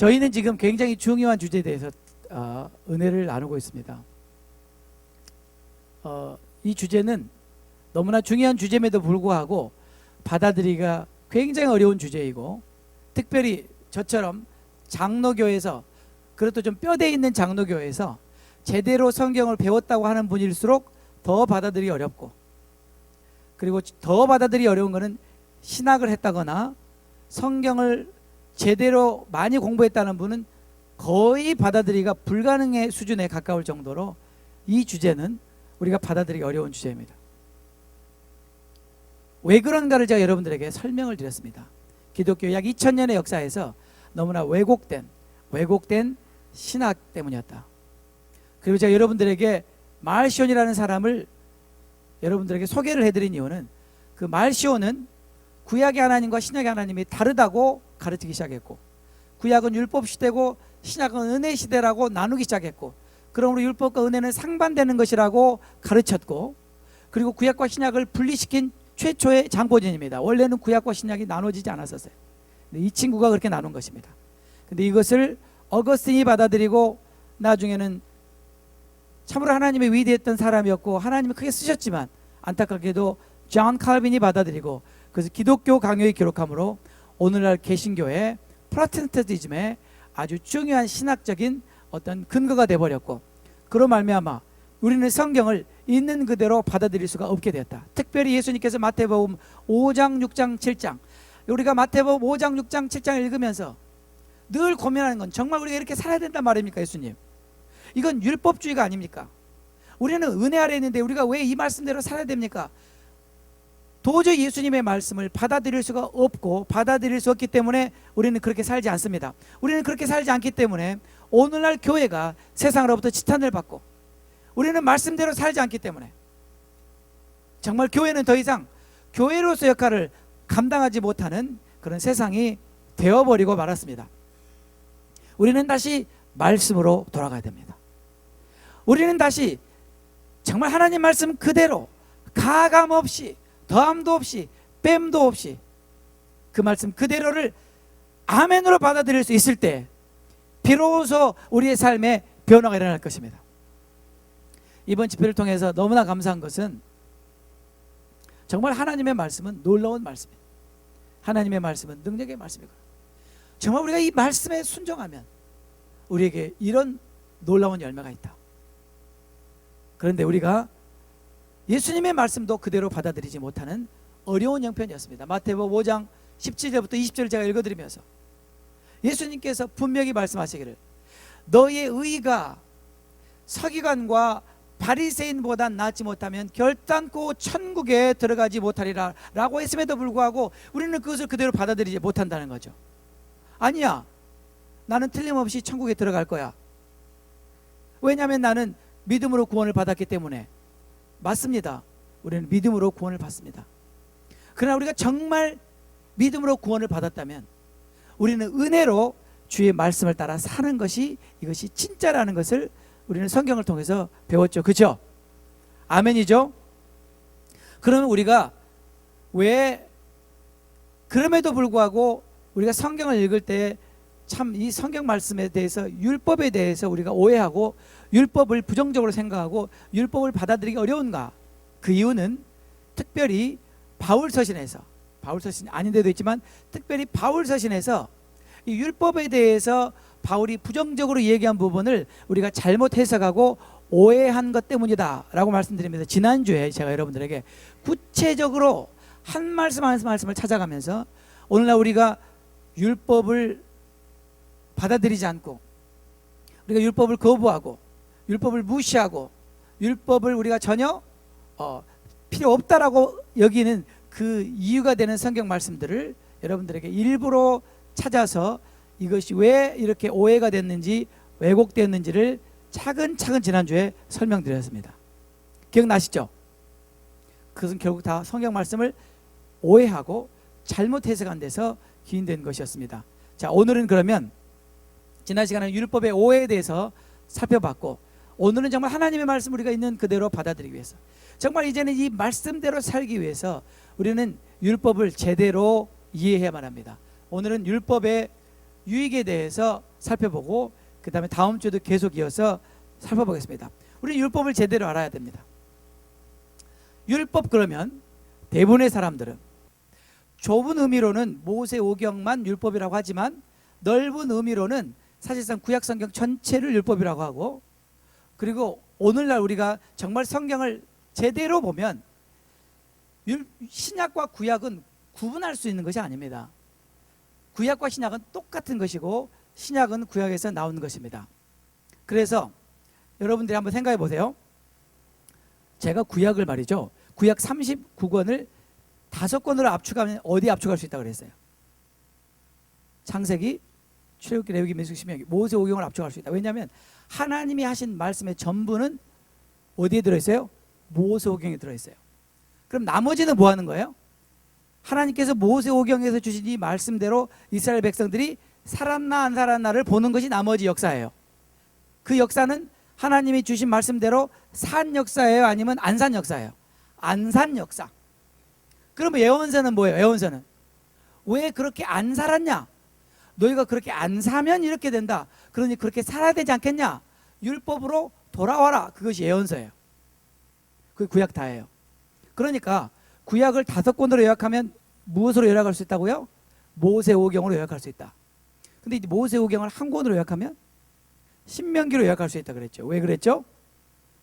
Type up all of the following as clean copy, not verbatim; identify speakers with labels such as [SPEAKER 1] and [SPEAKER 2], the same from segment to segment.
[SPEAKER 1] 저희는 지금 굉장히 중요한 주제에 대해서 은혜를 나누고 있습니다. 이 주제는 너무나 중요한 주제임에도 불구하고 받아들이기가 굉장히 어려운 주제이고, 특별히 저처럼 장로교에서, 그것도 좀 뼈대 있는 장로교에서 제대로 성경을 배웠다고 하는 분일수록 더 받아들이기 어렵고, 그리고 더 받아들이기 어려운 것은 신학을 했다거나 성경을 제대로 많이 공부했다는 분은 거의 받아들이기가 불가능의 수준에 가까울 정도로 이 주제는 우리가 받아들이기 어려운 주제입니다. 왜 그런가를 제가 여러분들에게 설명을 드렸습니다. 기독교 약 2000년의 역사에서 너무나 왜곡된 신학 때문이었다. 그리고 제가 여러분들에게 말시온이라는 사람을 여러분들에게 소개를 해드린 이유는, 그 말시온은 구약의 하나님과 신약의 하나님이 다르다고 가르치기 시작했고, 구약은 율법 시대고 신약은 은혜 시대라고 나누기 시작했고, 그러므로 율법과 은혜는 상반되는 것이라고 가르쳤고, 그리고 구약과 신약을 분리시킨 최초의 장보진입니다. 원래는 구약과 신약이 나눠지지 않았었어요. 근데 이 친구가 그렇게 나눈 것입니다. 근데 이것을 어거스틴이 받아들이고, 나중에는 참으로 하나님의 위대했던 사람이었고 하나님이 크게 쓰셨지만 안타깝게도 존 칼빈이 받아들이고, 그래서 기독교 강요에 기록함으로 오늘날 개신교의 프로테스탄티즘의 아주 중요한 신학적인 어떤 근거가 되어버렸고, 그로 말미암아 우리는 성경을 있는 그대로 받아들일 수가 없게 되었다. 특별히 예수님께서 마태복음 5장, 6장, 7장, 우리가 마태복음 5장, 6장, 7장을 읽으면서 늘 고민하는 건, 정말 우리가 이렇게 살아야 된단 말입니까? 예수님, 이건 율법주의가 아닙니까? 우리는 은혜 아래 있는데 우리가 왜 이 말씀대로 살아야 됩니까? 도저히 예수님의 말씀을 받아들일 수가 없고, 받아들일 수 없기 때문에 우리는 그렇게 살지 않습니다. 우리는 그렇게 살지 않기 때문에 오늘날 교회가 세상으로부터 지탄을 받고, 우리는 말씀대로 살지 않기 때문에 정말 교회는 더 이상 교회로서 역할을 감당하지 못하는 그런 세상이 되어버리고 말았습니다. 우리는 다시 말씀으로 돌아가야 됩니다. 우리는 다시 정말 하나님 말씀 그대로 가감 없이, 더함도 없이, 뺨도 없이 그 말씀 그대로를 아멘으로 받아들일 수 있을 때 비로소 우리의 삶에 변화가 일어날 것입니다. 이번 집회를 통해서 너무나 감사한 것은, 정말 하나님의 말씀은 놀라운 말씀이에요. 하나님의 말씀은 능력의 말씀이고, 정말 우리가 이 말씀에 순종하면 우리에게 이런 놀라운 열매가 있다. 그런데 우리가 예수님의 말씀도 그대로 받아들이지 못하는 어려운 형편이었습니다. 마태복음 5장 17절부터 20절을 제가 읽어드리면서 예수님께서 분명히 말씀하시기를, 너의 의가 서기관과 바리새인보다 낫지 못하면 결단코 천국에 들어가지 못하리라 라고 했음에도 불구하고 우리는 그것을 그대로 받아들이지 못한다는 거죠. 아니야, 나는 틀림없이 천국에 들어갈 거야. 왜냐하면 나는 믿음으로 구원을 받았기 때문에. 맞습니다. 우리는 믿음으로 구원을 받습니다. 그러나 우리가 정말 믿음으로 구원을 받았다면 우리는 은혜로 주의 말씀을 따라 사는 것이, 이것이 진짜라는 것을 우리는 성경을 통해서 배웠죠. 그렇죠? 아멘이죠? 그러면 우리가 왜, 그럼에도 불구하고 우리가 성경을 읽을 때 참 이 성경 말씀에 대해서, 율법에 대해서 우리가 오해하고 율법을 부정적으로 생각하고 율법을 받아들이기 어려운가? 그 이유는 특별히 바울 서신에서, 바울 서신 아닌 데도 있지만 특별히 바울 서신에서 이 율법에 대해서 바울이 부정적으로 얘기한 부분을 우리가 잘못 해석하고 오해한 것 때문이다 라고 말씀드리면서, 지난주에 제가 여러분들에게 구체적으로 한 말씀 한 말씀을 찾아가면서 오늘날 우리가 율법을 받아들이지 않고, 우리가 율법을 거부하고 율법을 무시하고 율법을 우리가 전혀 필요 없다라고 여기는 그 이유가 되는 성경 말씀들을 여러분들에게 일부러 찾아서 이것이 왜 이렇게 오해가 됐는지, 왜곡됐는지를 차근차근 지난주에 설명드렸습니다. 기억나시죠? 그것은 결국 다 성경 말씀을 오해하고 잘못 해석한 데서 기인된 것이었습니다. 자, 오늘은 그러면 지난 시간에 율법의 오해에 대해서 살펴봤고, 오늘은 정말 하나님의 말씀 우리가 있는 그대로 받아들이기 위해서, 정말 이제는 이 말씀대로 살기 위해서 우리는 율법을 제대로 이해해야만 합니다. 오늘은 율법의 유익에 대해서 살펴보고 그 다음에 다음 주도 계속 이어서 살펴보겠습니다. 우리 율법을 제대로 알아야 됩니다. 율법 그러면 대부분의 사람들은 좁은 의미로는 모세오경만 율법이라고 하지만 넓은 의미로는 사실상 구약성경 전체를 율법이라고 하고, 그리고 오늘날 우리가 정말 성경을 제대로 보면 신약과 구약은 구분할 수 있는 것이 아닙니다. 구약과 신약은 똑같은 것이고 신약은 구약에서 나오는 것입니다. 그래서 여러분들이 한번 생각해 보세요. 제가 구약을 말이죠, 구약 39권을 5권으로 압축하면 어디 압축할 수 있다고 그랬어요? 창세기, 출애굽기, 레위기, 민수기, 신명기, 모세오경을 압축할 수 있다. 왜냐하면 하나님이 하신 말씀의 전부는 어디에 들어있어요? 모세오경에 들어있어요. 그럼 나머지는 뭐 하는 거예요? 하나님께서 모세오경에서 주신 이 말씀대로 이스라엘 백성들이 살았나 안 살았나를 보는 것이 나머지 역사예요. 그 역사는 하나님이 주신 말씀대로 산 역사예요? 아니면 안 산 역사예요? 안 산 역사. 그러면 예언서는 뭐예요? 예언서는 왜 그렇게 안 살았냐? 너희가 그렇게 안 사면 이렇게 된다. 그러니 그렇게 살아야 되지 않겠냐? 율법으로 돌아와라. 그것이 예언서예요. 그게 구약 다예요. 그러니까 구약을 5권으로 요약하면 무엇으로 요약할 수 있다고요? 모세오경으로 요약할 수 있다. 근데 이 모세오경을 한 권으로 요약하면 신명기로 요약할 수 있다 그랬죠. 왜 그랬죠?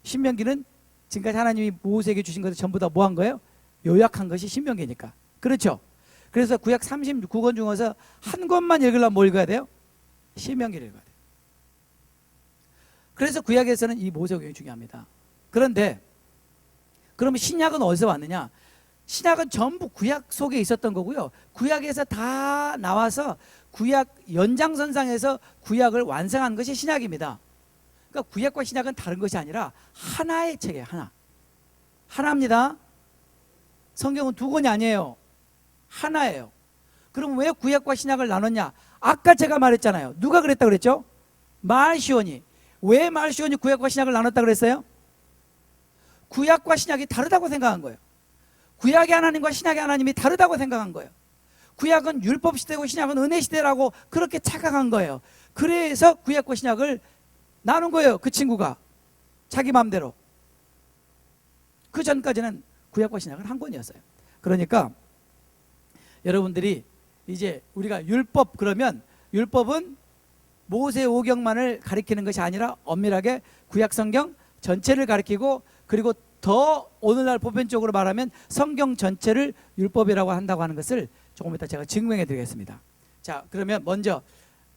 [SPEAKER 1] 신명기는 지금까지 하나님이 모세에게 주신 것을 전부 다 뭐 한 거예요? 요약한 것이 신명기니까. 그렇죠? 그래서 구약 39권 중에서 한 권만 읽으려면 뭐 읽어야 돼요? 신명기를 읽어야 돼요. 그래서 구약에서는 이 모세오경이 중요합니다. 그런데 그러면 신약은 어디서 왔느냐? 신약은 전부 구약 속에 있었던 거고요. 구약에서 다 나와서 구약 연장선상에서 구약을 완성한 것이 신약입니다. 그러니까 구약과 신약은 다른 것이 아니라 하나의 책이에요. 하나입니다. 성경은 2권이 아니에요. 하나예요. 그럼 왜 구약과 신약을 나눴냐? 아까 제가 말했잖아요. 누가 그랬다 그랬죠? 말시온이. 왜 말시온이 구약과 신약을 나눴다 그랬어요? 구약과 신약이 다르다고 생각한 거예요. 구약의 하나님과 신약의 하나님이 다르다고 생각한 거예요. 구약은 율법 시대고 신약은 은혜 시대라고 그렇게 착각한 거예요. 그래서 구약과 신약을 나눈 거예요. 그 친구가 자기 마음대로. 그 전까지는 구약과 신약은 한 권이었어요. 그러니까 여러분들이 이제 우리가 율법 그러면 율법은 모세오경만을 가리키는 것이 아니라 엄밀하게 구약성경 전체를 가리키고, 그리고 더 오늘날 보편적으로 말하면 성경 전체를 율법이라고 한다고 하는 것을 조금 이따 제가 증명해 드리겠습니다. 자, 그러면 먼저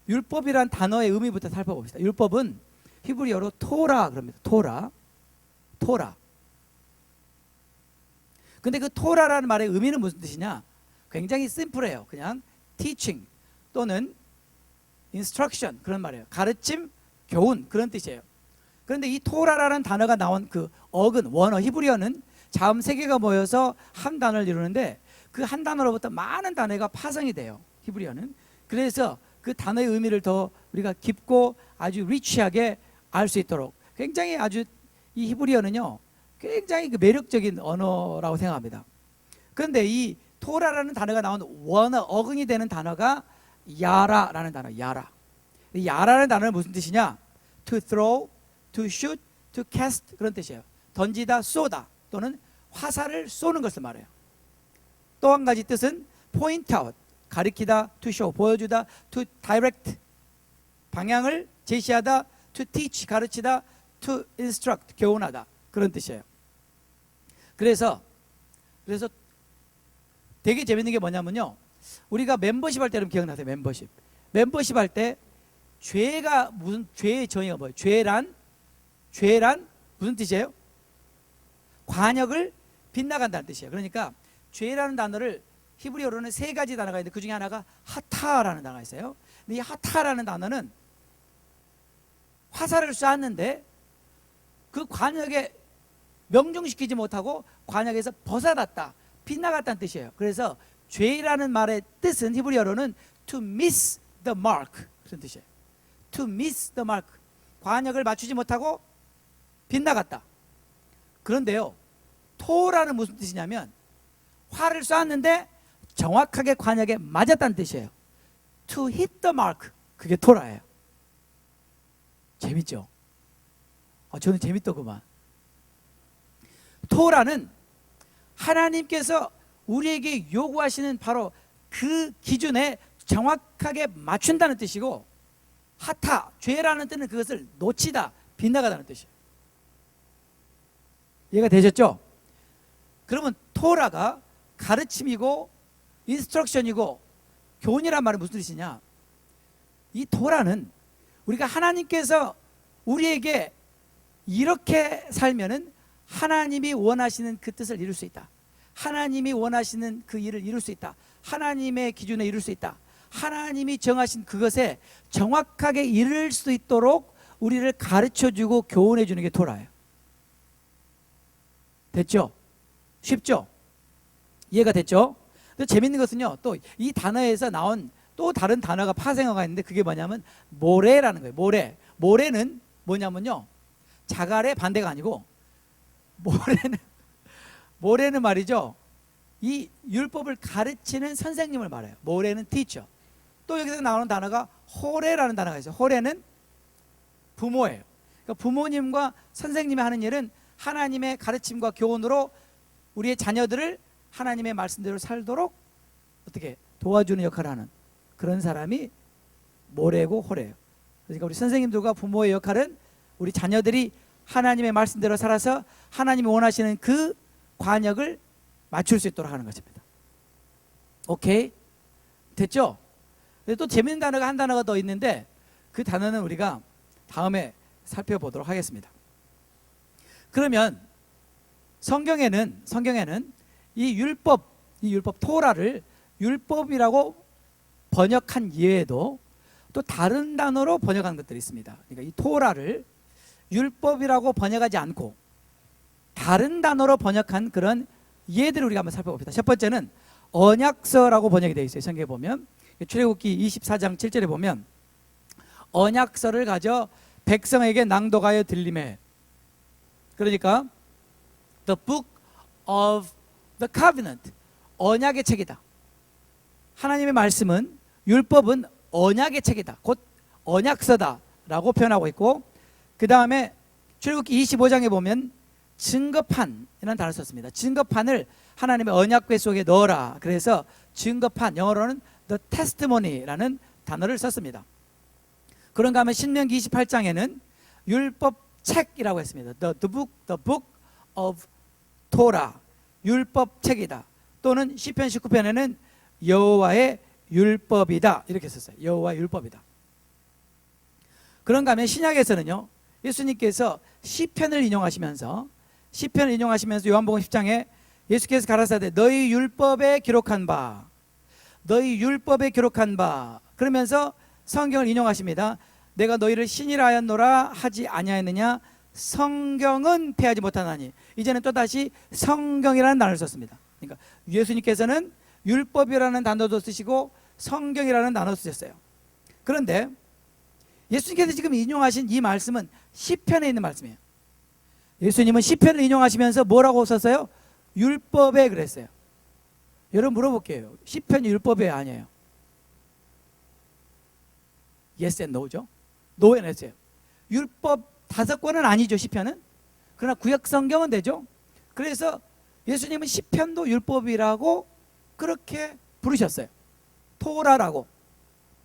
[SPEAKER 1] 율법이란 단어의 의미부터 살펴봅시다. 율법은 히브리어로 토라 그럽니다. 토라. 근데 그 토라라는 말의 의미는 무슨 뜻이냐? 굉장히 심플해요. 그냥 teaching 또는 instruction 그런 말이에요. 가르침, 교훈 그런 뜻이에요. 그런데 이 토라라는 단어가 나온 그 어근, 원어, 히브리어는 자음 3개가 모여서 한 단어를 이루는데 그 한 단어로부터 많은 단어가 파생이 돼요. 히브리어는. 그래서 그 단어의 의미를 더 우리가 깊고 아주 리치하게 알 수 있도록 굉장히 아주 이 히브리어는요 굉장히 그 매력적인 언어라고 생각합니다. 그런데 이 토라라는 단어가 나온 원어, 어근이 되는 단어가 야라라는 단어, 야라. 이 야라는 단어는 무슨 뜻이냐? To throw, to shoot, to cast 그런 뜻이에요. 던지다, 쏘다 또는 화살을 쏘는 것을 말해요. 또 한 가지 뜻은 point out, 가리키다, to show, 보여주다, to direct, 방향을 제시하다, to teach, 가르치다, to instruct, 교훈하다 그런 뜻이에요. 그래서 되게 재밌는 게 뭐냐면요, 우리가 멤버십 할 때 여러분 기억나세요? 멤버십 할 때 죄가 무슨, 죄의 정의가 뭐예요? 죄란 무슨 뜻이에요? 관역을 빗나간다는 뜻이에요. 그러니까 죄라는 단어를 히브리어로는 3가지 단어가 있는데 그 중에 하나가 하타라는 단어가 있어요. 근데 이 하타라는 단어는 화살을 쏘았는데 그 관역에 명중시키지 못하고 관역에서 벗어났다, 빗나갔다는 뜻이에요. 그래서 죄라는 말의 뜻은 히브리어로는 to miss the mark 그런 뜻이에요. to miss the mark, 관역을 맞추지 못하고 빗나갔다. 그런데요, 토라는 무슨 뜻이냐면 활을 쏘았는데 정확하게 관역에 맞았다는 뜻이에요. to hit the mark. 그게 토라예요. 재밌죠? 저는 재밌더구만. 토라는 하나님께서 우리에게 요구하시는 바로 그 기준에 정확하게 맞춘다는 뜻이고, 하타, 죄라는 뜻은 그것을 놓치다, 빗나가다는 뜻이에요. 이해가 되셨죠? 그러면 토라가 가르침이고 인스트럭션이고 교훈이란 말은 무슨 뜻이냐? 이 토라는 우리가 하나님께서 우리에게 이렇게 살면은 하나님이 원하시는 그 뜻을 이룰 수 있다. 하나님이 원하시는 그 일을 이룰 수 있다. 하나님의 기준에 이룰 수 있다. 하나님이 정하신 그것에 정확하게 이룰 수 있도록 우리를 가르쳐주고 교훈해주는 게 토라예요. 됐죠? 쉽죠? 이해가 됐죠? 또 재밌는 것은요, 또 이 단어에서 나온 또 다른 단어가 파생어가 있는데, 그게 뭐냐면 모래라는 거예요. 모래는 뭐냐면요, 자갈의 반대가 아니고, 모래는 말이죠, 이 율법을 가르치는 선생님을 말해요. 모래는 teacher. 또 여기서 나오는 단어가 호레라는 단어가 있어요. 호레는 부모예요. 그러니까 부모님과 선생님이 하는 일은 하나님의 가르침과 교훈으로 우리의 자녀들을 하나님의 말씀대로 살도록 어떻게 도와주는 역할을 하는 그런 사람이 모래고 호래예요. 그러니까 우리 선생님들과 부모의 역할은 우리 자녀들이 하나님의 말씀대로 살아서 하나님이 원하시는 그 관역을 맞출 수 있도록 하는 것입니다. 오케이? 됐죠? 또 재밌는 단어가 한 단어가 더 있는데, 그 단어는 우리가 다음에 살펴보도록 하겠습니다. 그러면 성경에는 이 율법 토라를 율법이라고 번역한 이외에도 또 다른 단어로 번역한 것들이 있습니다. 그러니까 이 토라를 율법이라고 번역하지 않고 다른 단어로 번역한 그런 예들을 우리가 한번 살펴봅시다. 첫 번째는 언약서라고 번역이 되어 있어요. 성경에 보면 출애굽기 24장 7절에 보면 언약서를 가져 백성에게 낭독하여 들리매, 그러니까 the book of the covenant, 언약의 책이다. 하나님의 말씀은, 율법은 언약의 책이다, 곧 언약서다 라고 표현하고 있고, 그 다음에 출애굽기 25장에 보면 증거판이라는 단어를 썼습니다. 증거판을 하나님의 언약궤 속에 넣어라. 그래서 증거판, 영어로는 the testimony라는 단어를 썼습니다. 그런가 하면 신명기 28장에는 율법책이라고 했습니다. the book of Torah, 율법책이다. 또는 시편 19편에는 여호와의 율법이다 이렇게 썼어요. 여호와의 율법이다. 그런가 하면 신약에서는요, 예수님께서 시편을 인용하시면서 요한복음 10장에 예수께서 가라사대 너희 율법에 기록한 바 그러면서 성경을 인용하십니다. 내가 너희를 신이라 하였노라 하지 아니하였느냐, 성경은 패하지 못하나니. 이제는 또다시 성경이라는 단어를 썼습니다. 그러니까 예수님께서는 율법이라는 단어도 쓰시고 성경이라는 단어도 쓰셨어요. 그런데 예수님께서 지금 인용하신 이 말씀은 시편에 있는 말씀이에요. 예수님은 시편을 인용하시면서 뭐라고 썼어요? 율법에 그랬어요. 여러분 물어볼게요. 시편이 율법에 아니에요? Yes and no죠. No and yes예요. 율법 5권은 아니죠, 시편은. 그러나 구약 성경은 되죠. 그래서 예수님은 시편도 율법이라고 그렇게 부르셨어요. 토라라고.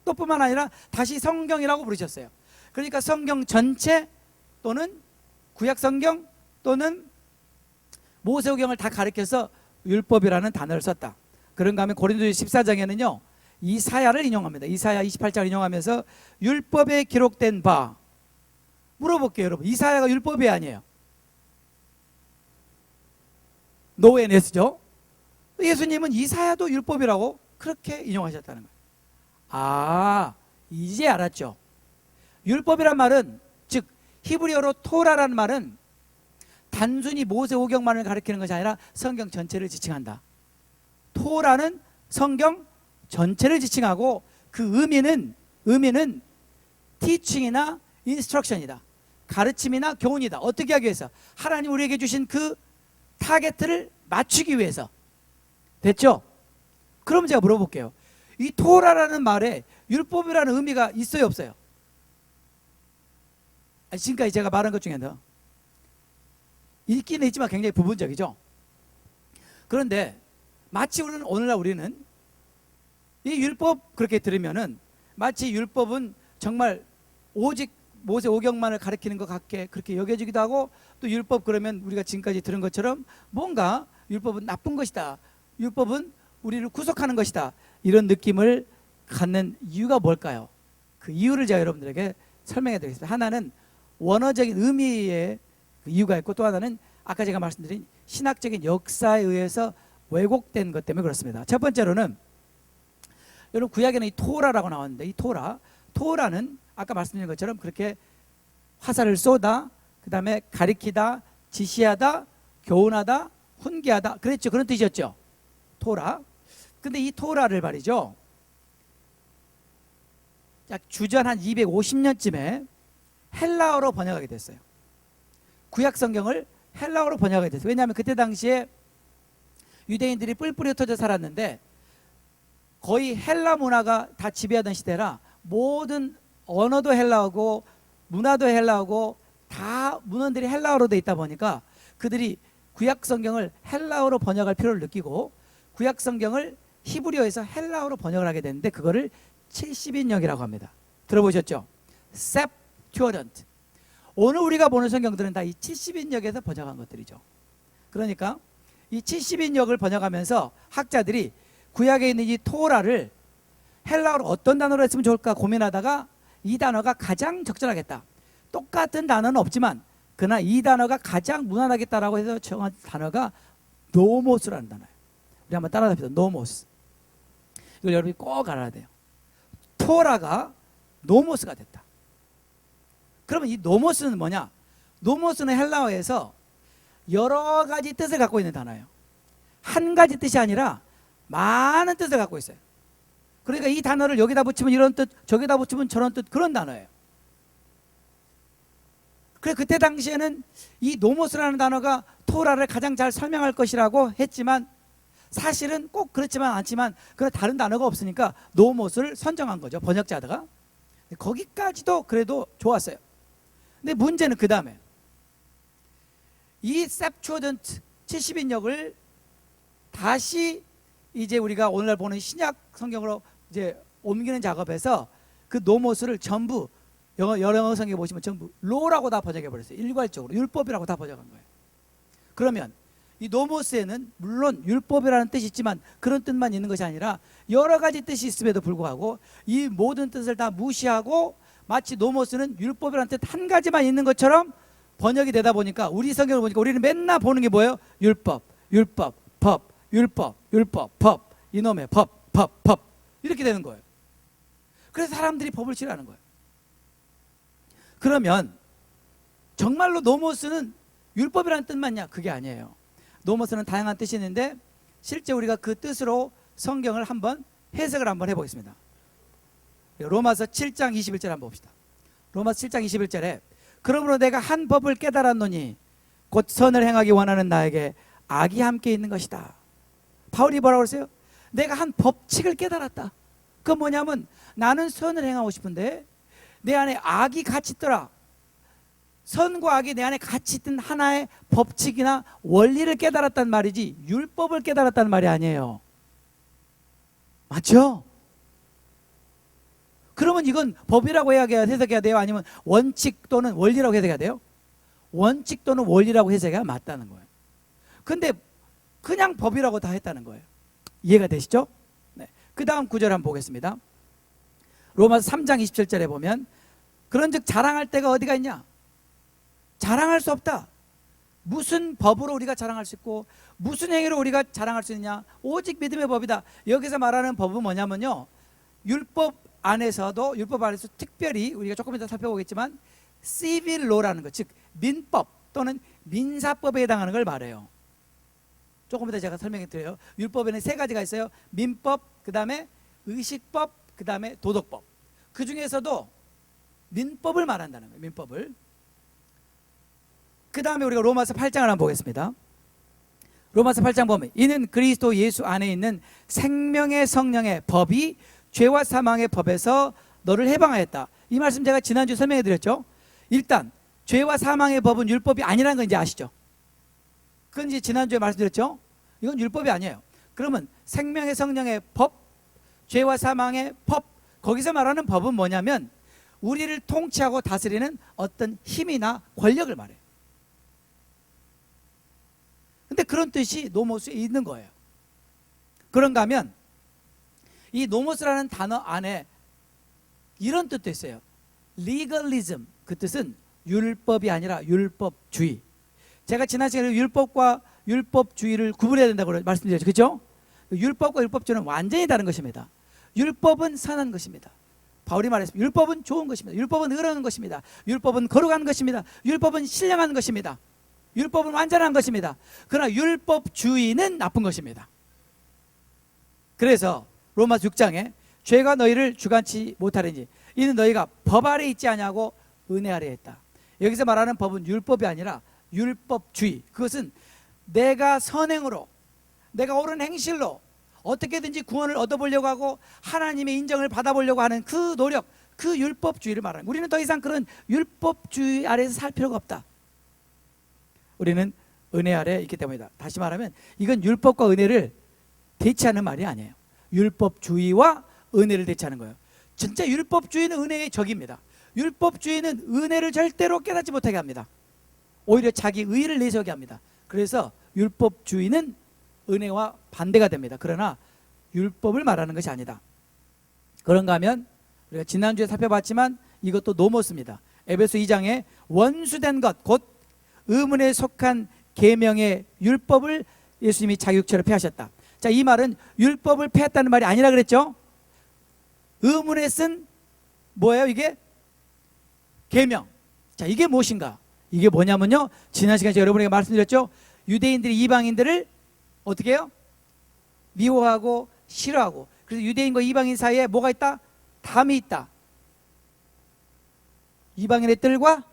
[SPEAKER 1] 또 뿐만 아니라 다시 성경이라고 부르셨어요. 그러니까 성경 전체 또는 구약 성경 또는 모세오경을 다 가리켜서 율법이라는 단어를 썼다. 그런가 하면 고린도서 14장에는요 이사야를 인용합니다. 이사야 28장을 인용하면서 율법에 기록된 바. 물어볼게요, 여러분. 이사야가 율법이 아니에요? 노에네스죠. 예수님은 이사야도 율법이라고 그렇게 인용하셨다는 거예요. 아, 이제 알았죠. 율법이란 말은, 즉 히브리어로 토라라는 말은 단순히 모세오경만을 가리키는 것이 아니라 성경 전체를 지칭한다. 토라는 성경 전체를 지칭하고 그 의미는 티칭이나 인스트럭션이다. 가르침이나 교훈이다. 어떻게 하기 위해서? 하나님 우리에게 주신 그 타겟을 맞추기 위해서. 됐죠? 그럼 제가 물어볼게요. 이 토라라는 말에 율법이라는 의미가 있어요, 없어요? 지금까지 제가 말한 것 중에는 있기는 있지만 굉장히 부분적이죠. 그런데 마치 오늘날 우리는 이 율법 그렇게 들으면은 마치 율법은 정말 오직 모세 오경만을 가리키는 것 같게 그렇게 여겨지기도 하고, 또 율법 그러면 우리가 지금까지 들은 것처럼 뭔가 율법은 나쁜 것이다, 율법은 우리를 구속하는 것이다, 이런 느낌을 갖는 이유가 뭘까요? 그 이유를 제가 여러분들에게 설명해 드리겠습니다. 하나는 원어적인 의미의 이유가 있고, 또 하나는 아까 제가 말씀드린 신학적인 역사에 의해서 왜곡된 것 때문에 그렇습니다. 첫 번째로는 여러분 구약에는 이 토라라고 나왔는데, 이 토라는 아까 말씀드린 것처럼 그렇게 화살을 쏘다, 그 다음에 가리키다, 지시하다, 교훈하다, 훈계하다, 그랬죠. 그런 뜻이었죠, 토라. 근데 이 토라를 말이죠, 약 주전 한 250년쯤에 헬라어로 번역하게 됐어요. 구약 성경을 헬라어로 번역하게 됐어요. 왜냐하면 그때 당시에 유대인들이 뿔뿔이 흩어져 살았는데 거의 헬라 문화가 다 지배하던 시대라 모든 언어도 헬라어고 문화도 헬라어고 다 문헌들이 헬라어로 돼 있다 보니까 그들이 구약 성경을 헬라어로 번역할 필요를 느끼고 구약 성경을 히브리어에서 헬라어로 번역을 하게 됐는데, 그거를 70인역이라고 합니다. 들어보셨죠? septuagint. 오늘 우리가 보는 성경들은 다 이 70인역에서 번역한 것들이죠. 그러니까 이 70인역을 번역하면서 학자들이 구약에 있는 이 토라를 헬라어로 어떤 단어로 했으면 좋을까 고민하다가 이 단어가 가장 적절하겠다, 똑같은 단어는 없지만 그러나 이 단어가 가장 무난하겠다라고 해서 정한 단어가 노모스라는 단어예요. 우리 한번 따라합시다. 노모스. 이걸 여러분이 꼭 알아야 돼요. 토라가 노모스가 됐다. 그러면 이 노모스는 뭐냐? 노모스는 헬라어에서 여러 가지 뜻을 갖고 있는 단어예요. 한 가지 뜻이 아니라 많은 뜻을 갖고 있어요. 그러니까 이 단어를 여기다 붙이면 이런 뜻, 저기다 붙이면 저런 뜻, 그런 단어예요. 그래서 그때 당시에는 이 노모스라는 단어가 토라를 가장 잘 설명할 것이라고 했지만 사실은 꼭 그렇지만 않지만 그런 다른 단어가 없으니까 노모스를 선정한 거죠, 번역자가. 거기까지도 그래도 좋았어요. 근데 문제는 그 다음에 이 septuagint 70인역을 다시 이제 우리가 오늘날 보는 신약 성경으로 이제 옮기는 작업에서 그 노모스를 전부 영어 성경에 보시면 전부 로라고 다 번역해 버렸어요. 일괄적으로 율법이라고 다 번역한 거예요. 그러면 이 노모스에는 물론 율법이라는 뜻이 있지만 그런 뜻만 있는 것이 아니라 여러 가지 뜻이 있음에도 불구하고 이 모든 뜻을 다 무시하고 마치 노모스는 율법이라는 뜻 한 가지만 있는 것처럼 번역이 되다 보니까 우리 성경을 보니까 우리는 맨날 보는 게 뭐예요? 율법, 율법, 법, 율법, 율법, 법, 이놈의 법, 법, 법, 이렇게 되는 거예요. 그래서 사람들이 법을 싫어하는 거예요. 그러면 정말로 노모스는 율법이라는 뜻만냐? 그게 아니에요. 노모스는 다양한 뜻이 있는데 실제 우리가 그 뜻으로 성경을 한번 해석을 한번 해보겠습니다. 로마서 7장 21절 한번 봅시다. 로마서 7장 21절에 그러므로 내가 한 법을 깨달았노니 곧 선을 행하기 원하는 나에게 악이 함께 있는 것이다. 바울이 뭐라고 그랬어요? 내가 한 법칙을 깨달았다. 그건 뭐냐면 나는 선을 행하고 싶은데 내 안에 악이 같이 있더라. 선과 악이 내 안에 같이 있던 하나의 법칙이나 원리를 깨달았단 말이지 율법을 깨달았단 말이 아니에요. 맞죠? 그러면 이건 법이라고 해석해야 돼요? 아니면 원칙 또는 원리라고 해석해야 돼요? 원칙 또는 원리라고 해석해야 맞다는 거예요. 근데 그냥 법이라고 다 했다는 거예요. 이해가 되시죠? 네. 그 다음 구절 한번 보겠습니다. 로마서 3장 27절에 보면 그런즉 자랑할 데가 어디가 있냐? 자랑할 수 없다. 무슨 법으로 우리가 자랑할 수 있고 무슨 행위로 우리가 자랑할 수 있냐? 오직 믿음의 법이다. 여기서 말하는 법은 뭐냐면요, 율법 안에서도 율법 안에서 특별히 우리가 조금 이따 살펴보겠지만 civil law라는 것, 즉 민법 또는 민사법에 해당하는 걸 말해요. 조금 이따 제가 설명해 드려요. 율법에는 세 가지가 있어요. 민법, 그 다음에 의식법, 그 다음에 도덕법. 그 중에서도 민법을 말한다는 거예요. 민법을. 그 다음에 우리가 로마서 8장을 한번 보겠습니다. 로마서 8장 보면 이는 그리스도 예수 안에 있는 생명의 성령의 법이 죄와 사망의 법에서 너를 해방하였다. 이 말씀 제가 지난주에 설명해 드렸죠. 일단 죄와 사망의 법은 율법이 아니라는 건 이제 아시죠? 그건 이제 지난주에 말씀드렸죠. 이건 율법이 아니에요. 그러면 생명의 성령의 법, 죄와 사망의 법, 거기서 말하는 법은 뭐냐면 우리를 통치하고 다스리는 어떤 힘이나 권력을 말해요. 근데 그런 뜻이 노모스에 있는 거예요. 그런가 하면 이 노모스라는 단어 안에 이런 뜻도 있어요. legalism, 그 뜻은 율법이 아니라 율법주의. 제가 지난 시간에 율법과 율법주의를 구분해야 된다고 말씀드렸죠. 그렇죠? 율법과 율법주의는 완전히 다른 것입니다. 율법은 선한 것입니다. 바울이 말했습니다. 율법은 좋은 것입니다. 율법은 의로운 것입니다. 율법은 거룩한 것입니다. 율법은 신령한 것입니다. 율법은 완전한 것입니다. 그러나 율법주의는 나쁜 것입니다. 그래서 로마서 6장에 죄가 너희를 주관치 못하리니 이는 너희가 법 아래 있지 아니하고 은혜 아래 있다. 여기서 말하는 법은 율법이 아니라 율법주의. 그것은 내가 선행으로, 내가 옳은 행실로 어떻게든지 구원을 얻어보려고 하고 하나님의 인정을 받아보려고 하는 그 노력, 그 율법주의를 말하는. 우리는 더 이상 그런 율법주의 아래에서 살 필요가 없다. 우리는 은혜 아래 있기 때문이다. 다시 말하면 이건 율법과 은혜를 대치하는 말이 아니에요. 율법주의와 은혜를 대치하는 거예요. 진짜 율법주의는 은혜의 적입니다. 율법주의는 은혜를 절대로 깨닫지 못하게 합니다. 오히려 자기 의를 내세우게 합니다. 그래서 율법주의는 은혜와 반대가 됩니다. 그러나 율법을 말하는 것이 아니다. 그런가 하면 우리가 지난주에 살펴봤지만 이것도 노모스입니다. 에베소 2장에 원수된 것, 곧 의문에 속한 계명의 율법을 예수님이 자기 육체로 폐하셨다. 자, 이 말은 율법을 폐했다는 말이 아니라 그랬죠. 의문에 쓴 뭐예요? 이게 계명. 자, 이게 무엇인가? 이게 뭐냐면요, 지난 시간에 여러분에게 말씀드렸죠. 유대인들이 이방인들을 어떻게 해요? 미워하고 싫어하고. 그래서 유대인과 이방인 사이에 뭐가 있다? 담이 있다. 이방인의 뜰과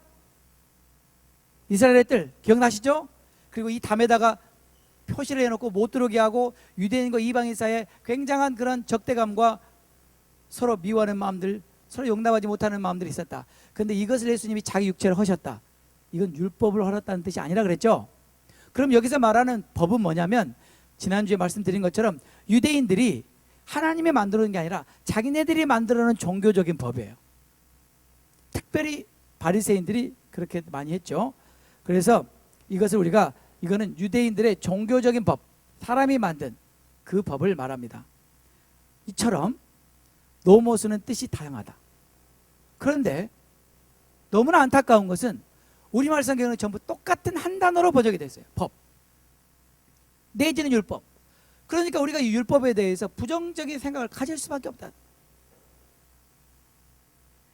[SPEAKER 1] 이스라엘의 뜰, 기억나시죠? 그리고 이 담에다가 표시를 해놓고 못 들어오게 하고 유대인과 이방인 사이에 굉장한 그런 적대감과 서로 미워하는 마음들, 서로 용납하지 못하는 마음들이 있었다. 그런데 이것을 예수님이 자기 육체를 허셨다. 이건 율법을 허렸다는 뜻이 아니라 그랬죠. 그럼 여기서 말하는 법은 뭐냐면 지난주에 말씀드린 것처럼 유대인들이 하나님이 만들어 놓은 게 아니라 자기네들이 만들어 놓은 종교적인 법이에요. 특별히 바리새인들이 그렇게 많이 했죠. 그래서 이것을 우리가, 이거는 유대인들의 종교적인 법, 사람이 만든 그 법을 말합니다. 이처럼 노모스는 뜻이 다양하다. 그런데 너무나 안타까운 것은 우리말 성경은 전부 똑같은 한 단어로 번역이 됐어요. 법 내지는 율법. 그러니까 우리가 이 율법에 대해서 부정적인 생각을 가질 수밖에 없다.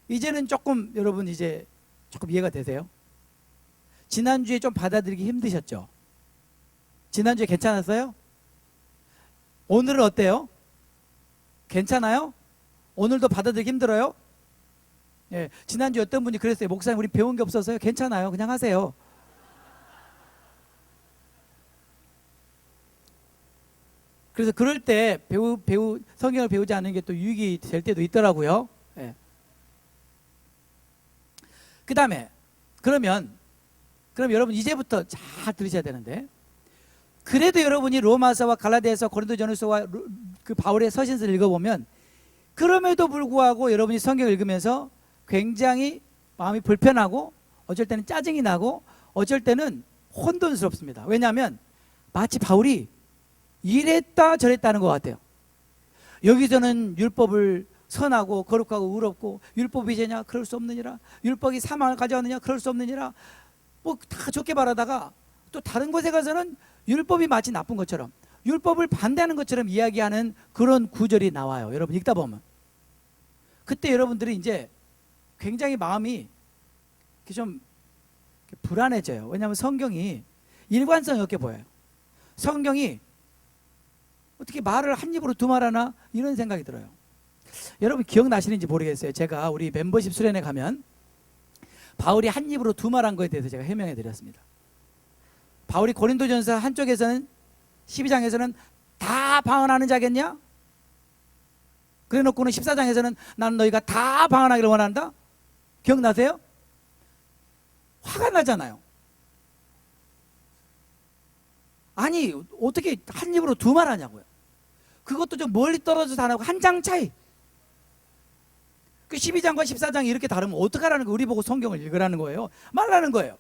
[SPEAKER 1] 이제는 조금 여러분 이제 조금 이해가 되세요? 지난주에 좀 받아들이기 힘드셨죠? 지난주에 괜찮았어요? 오늘은 어때요? 괜찮아요? 오늘도 받아들이기 힘들어요? 예, 지난주에 어떤 분이 그랬어요. 목사님, 우리 배운 게 없어서요. 괜찮아요. 그냥 하세요. 그래서 그럴 때 성경을 배우지 않는 게 또 유익이 될 때도 있더라고요. 예. 그 다음에 그럼 여러분 이제부터 잘 들으셔야 되는데, 그래도 여러분이 로마서와 갈라디아서, 고린도전서와 그 바울의 서신서를 읽어보면 그럼에도 불구하고 여러분이 성경을 읽으면서 굉장히 마음이 불편하고 어쩔 때는 짜증이 나고 어쩔 때는 혼돈스럽습니다. 왜냐하면 마치 바울이 이랬다 저랬다는 것 같아요. 여기서는 율법을 선하고 거룩하고 의롭고 율법이 죄냐? 그럴 수 없느니라. 율법이 사망을 가져왔느냐? 그럴 수 없느니라. 뭐 다 좋게 말하다가 또 다른 곳에 가서는 율법이 마치 나쁜 것처럼, 율법을 반대하는 것처럼 이야기하는 그런 구절이 나와요. 여러분 읽다 보면 그때 여러분들이 이제 굉장히 마음이 좀 불안해져요. 왜냐하면 성경이 일관성이 없게 보여요. 성경이 어떻게 말을 한 입으로 두 말하나 이런 생각이 들어요. 여러분 기억나시는지 모르겠어요. 제가 우리 멤버십 수련회 가면 바울이 한 입으로 두 말한 거에 대해서 제가 해명해 드렸습니다. 바울이 고린도전서 한쪽에서는 12장에서는 다 방언하는 자겠냐? 그래 놓고는 14장에서는 나는 너희가 다 방언하기를 원한다. 기억나세요? 화가 나잖아요. 아니 어떻게 한 입으로 두 말 하냐고요. 그것도 좀 멀리 떨어져서 안 하고 한 장 차이. 그 12장과 14장이 이렇게 다르면 어떡하라는 거예요. 우리 보고 성경을 읽으라는 거예요. 말라는 거예요.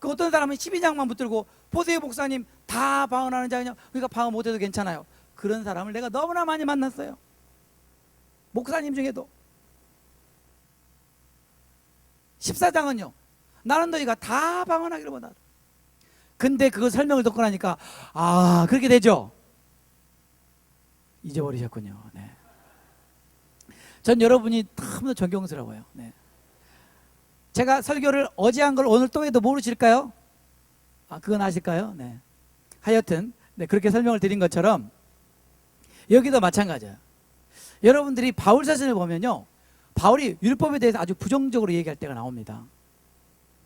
[SPEAKER 1] 그 어떤 사람은 12장만 붙들고 보세요 목사님 다 방언하는 자냐. 그러니까 방언 못해도 괜찮아요. 그런 사람을 내가 너무나 많이 만났어요. 목사님 중에도. 14장은요 나는 너희가 다 방언하기를 원하다. 근데 그 설명을 듣고 나니까 아 그렇게 되죠. 잊어버리셨군요. 네. 전 여러분이 너무 존경스러워요. 네. 제가 설교를 어제 한 걸 오늘 또 해도 모르실까요? 아 그건 아실까요? 네. 하여튼 네, 그렇게 설명을 드린 것처럼 여기도 마찬가지예요. 여러분들이 바울 사진을 보면요 바울이 율법에 대해서 아주 부정적으로 얘기할 때가 나옵니다.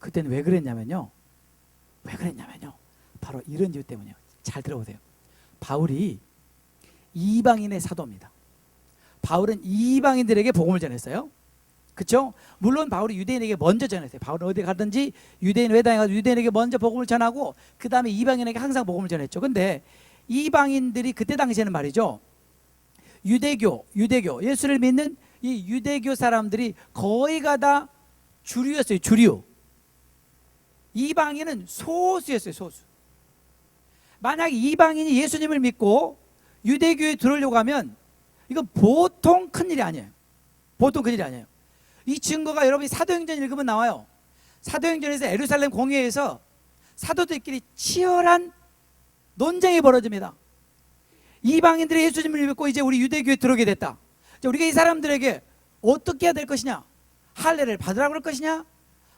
[SPEAKER 1] 그때는 왜 그랬냐면요 바로 이런 이유 때문이에요. 잘 들어보세요. 바울이 이방인의 사도입니다. 바울은 이방인들에게 복음을 전했어요. 그렇죠? 물론 바울이 유대인에게 먼저 전했어요. 바울은 어디 가든지 유대인 회당에 가서 유대인에게 먼저 복음을 전하고 그 다음에 이방인에게 항상 복음을 전했죠. 근데 이방인들이 그때 당시에는 말이죠 유대교 예수를 믿는 이 유대교 사람들이 거의가 다 주류였어요. 주류. 이방인은 소수였어요. 소수. 만약 이방인이 예수님을 믿고 유대교에 들어오려고 하면 이건 보통 큰일이 아니에요. 보통 큰일이 아니에요. 이 증거가 여러분이 사도행전 읽으면 나와요. 사도행전에서 예루살렘 공회에서 사도들끼리 치열한 논쟁이 벌어집니다. 이방인들이 예수님을 믿고 이제 우리 유대교에 들어오게 됐다. 우리가 이 사람들에게 어떻게 해야 될 것이냐? 할례를 받으라고 그럴 것이냐?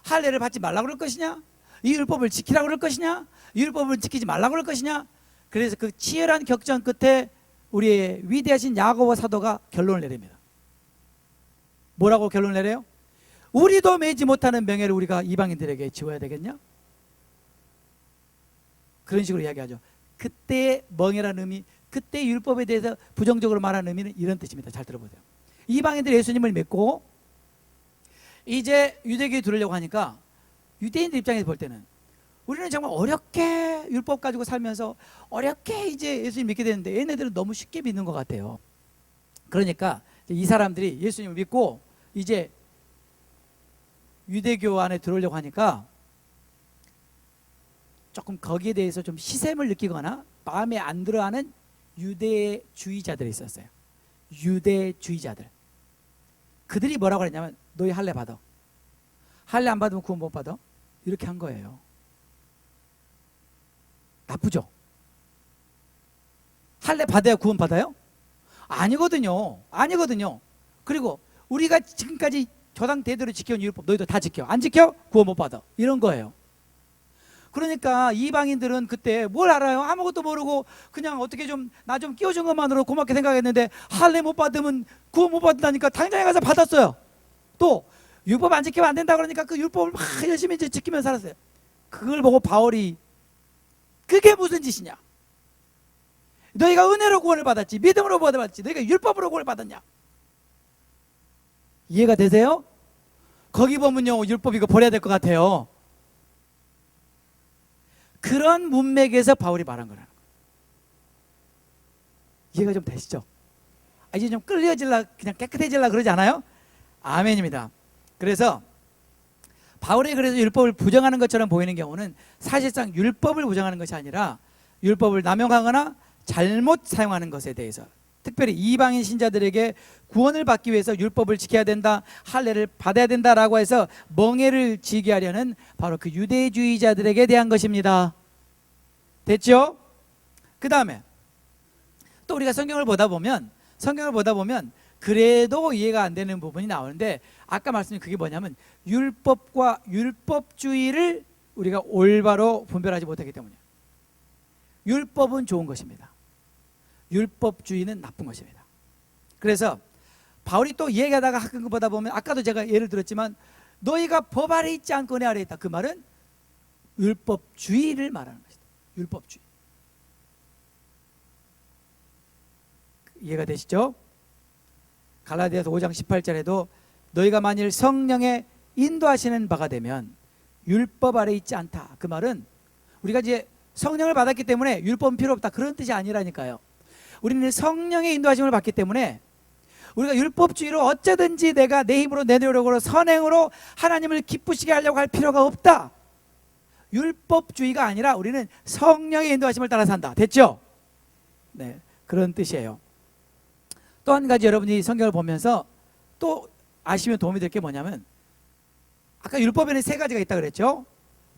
[SPEAKER 1] 할례를 받지 말라고 그럴 것이냐? 이 율법을 지키라고 그럴 것이냐? 이 율법을 지키지 말라고 그럴 것이냐? 그래서 그 치열한 격전 끝에 우리의 위대하신 야고보 사도가 결론을 내립니다. 뭐라고 결론을 내려요? 우리도 매지 못하는 명예를 우리가 이방인들에게 지워야 되겠냐? 그런 식으로 이야기하죠. 그때의 멍해라는 의미, 그때 율법에 대해서 부정적으로 말하는 의미는 이런 뜻입니다. 잘 들어보세요. 이방인들이 예수님을 믿고 이제 유대교에 들어오려고 하니까 유대인들 입장에서 볼 때는 우리는 정말 어렵게 율법 가지고 살면서 어렵게 이제 예수님 믿게 되는데 얘네들은 너무 쉽게 믿는 것 같아요. 그러니까 이 사람들이 예수님을 믿고 이제 유대교 안에 들어오려고 하니까 조금 거기에 대해서 좀 시샘을 느끼거나 마음에 안 들어하는 유대주의자들이 있었어요. 유대주의자들. 그들이 뭐라고 그랬냐면 너희 할례 받아. 할례 안 받으면 구원 못 받아. 이렇게 한 거예요. 나쁘죠? 할례 받아야 구원 받아요? 아니거든요. 그리고 우리가 지금까지 조상 대대로 지켜온 율법 너희도 다 지켜. 안 지켜? 구원 못 받아. 이런 거예요. 그러니까 이방인들은 그때 뭘 알아요? 아무것도 모르고 그냥 어떻게 좀 나 좀 끼워준 것만으로 고맙게 생각했는데 할례 못 받으면 구원 못 받는다니까 당장에 가서 받았어요. 또 율법 안 지키면 안 된다 그러니까 그 율법을 막 열심히 이제 지키면서 살았어요. 그걸 보고 바울이 그게 무슨 짓이냐? 너희가 은혜로 구원을 받았지 믿음으로 구원을 받았지 너희가 율법으로 구원을 받았냐? 이해가 되세요? 거기 보면요 율법 이거 버려야 될 것 같아요. 그런 문맥에서 바울이 말한 거라는 거예요. 이해가 좀 되시죠? 이제 좀 끌려질라 그냥 깨끗해질라 그러지 않아요? 아멘입니다. 그래서 바울이 그래서 율법을 부정하는 것처럼 보이는 경우는 사실상 율법을 부정하는 것이 아니라 율법을 남용하거나 잘못 사용하는 것에 대해서 특별히 이방인 신자들에게 구원을 받기 위해서 율법을 지켜야 된다, 할례를 받아야 된다라고 해서 멍해를 지게 하려는 바로 그 유대주의자들에게 대한 것입니다. 됐죠? 그 다음에 또 우리가 성경을 보다 보면 그래도 이해가 안 되는 부분이 나오는데 아까 말씀드린 그게 뭐냐면 율법과 율법주의를 우리가 올바로 분별하지 못하기 때문이에요. 율법은 좋은 것입니다. 율법주의는 나쁜 것입니다. 그래서 바울이 또 얘기하다가 가끔 보다 보면 아까도 제가 예를 들었지만 너희가 법 아래 있지 않고 내 아래 있다. 그 말은 율법주의를 말하는 것이다. 율법주의. 이해가 되시죠? 갈라디아서 5장 18절에도 너희가 만일 성령의 인도하시는 바가 되면 율법 아래 있지 않다. 그 말은 우리가 이제 성령을 받았기 때문에 율법은 필요 없다, 그런 뜻이 아니라니까요. 우리는 성령의 인도하심을 받기 때문에 우리가 율법주의로 어쩌든지 내가 내 힘으로 내 노력으로 선행으로 하나님을 기쁘시게 하려고 할 필요가 없다. 율법주의가 아니라 우리는 성령의 인도하심을 따라 산다. 됐죠? 네, 그런 뜻이에요. 또 한 가지 여러분이 성경을 보면서 또 아시면 도움이 될 게 뭐냐면, 아까 율법에는 세 가지가 있다 그랬죠?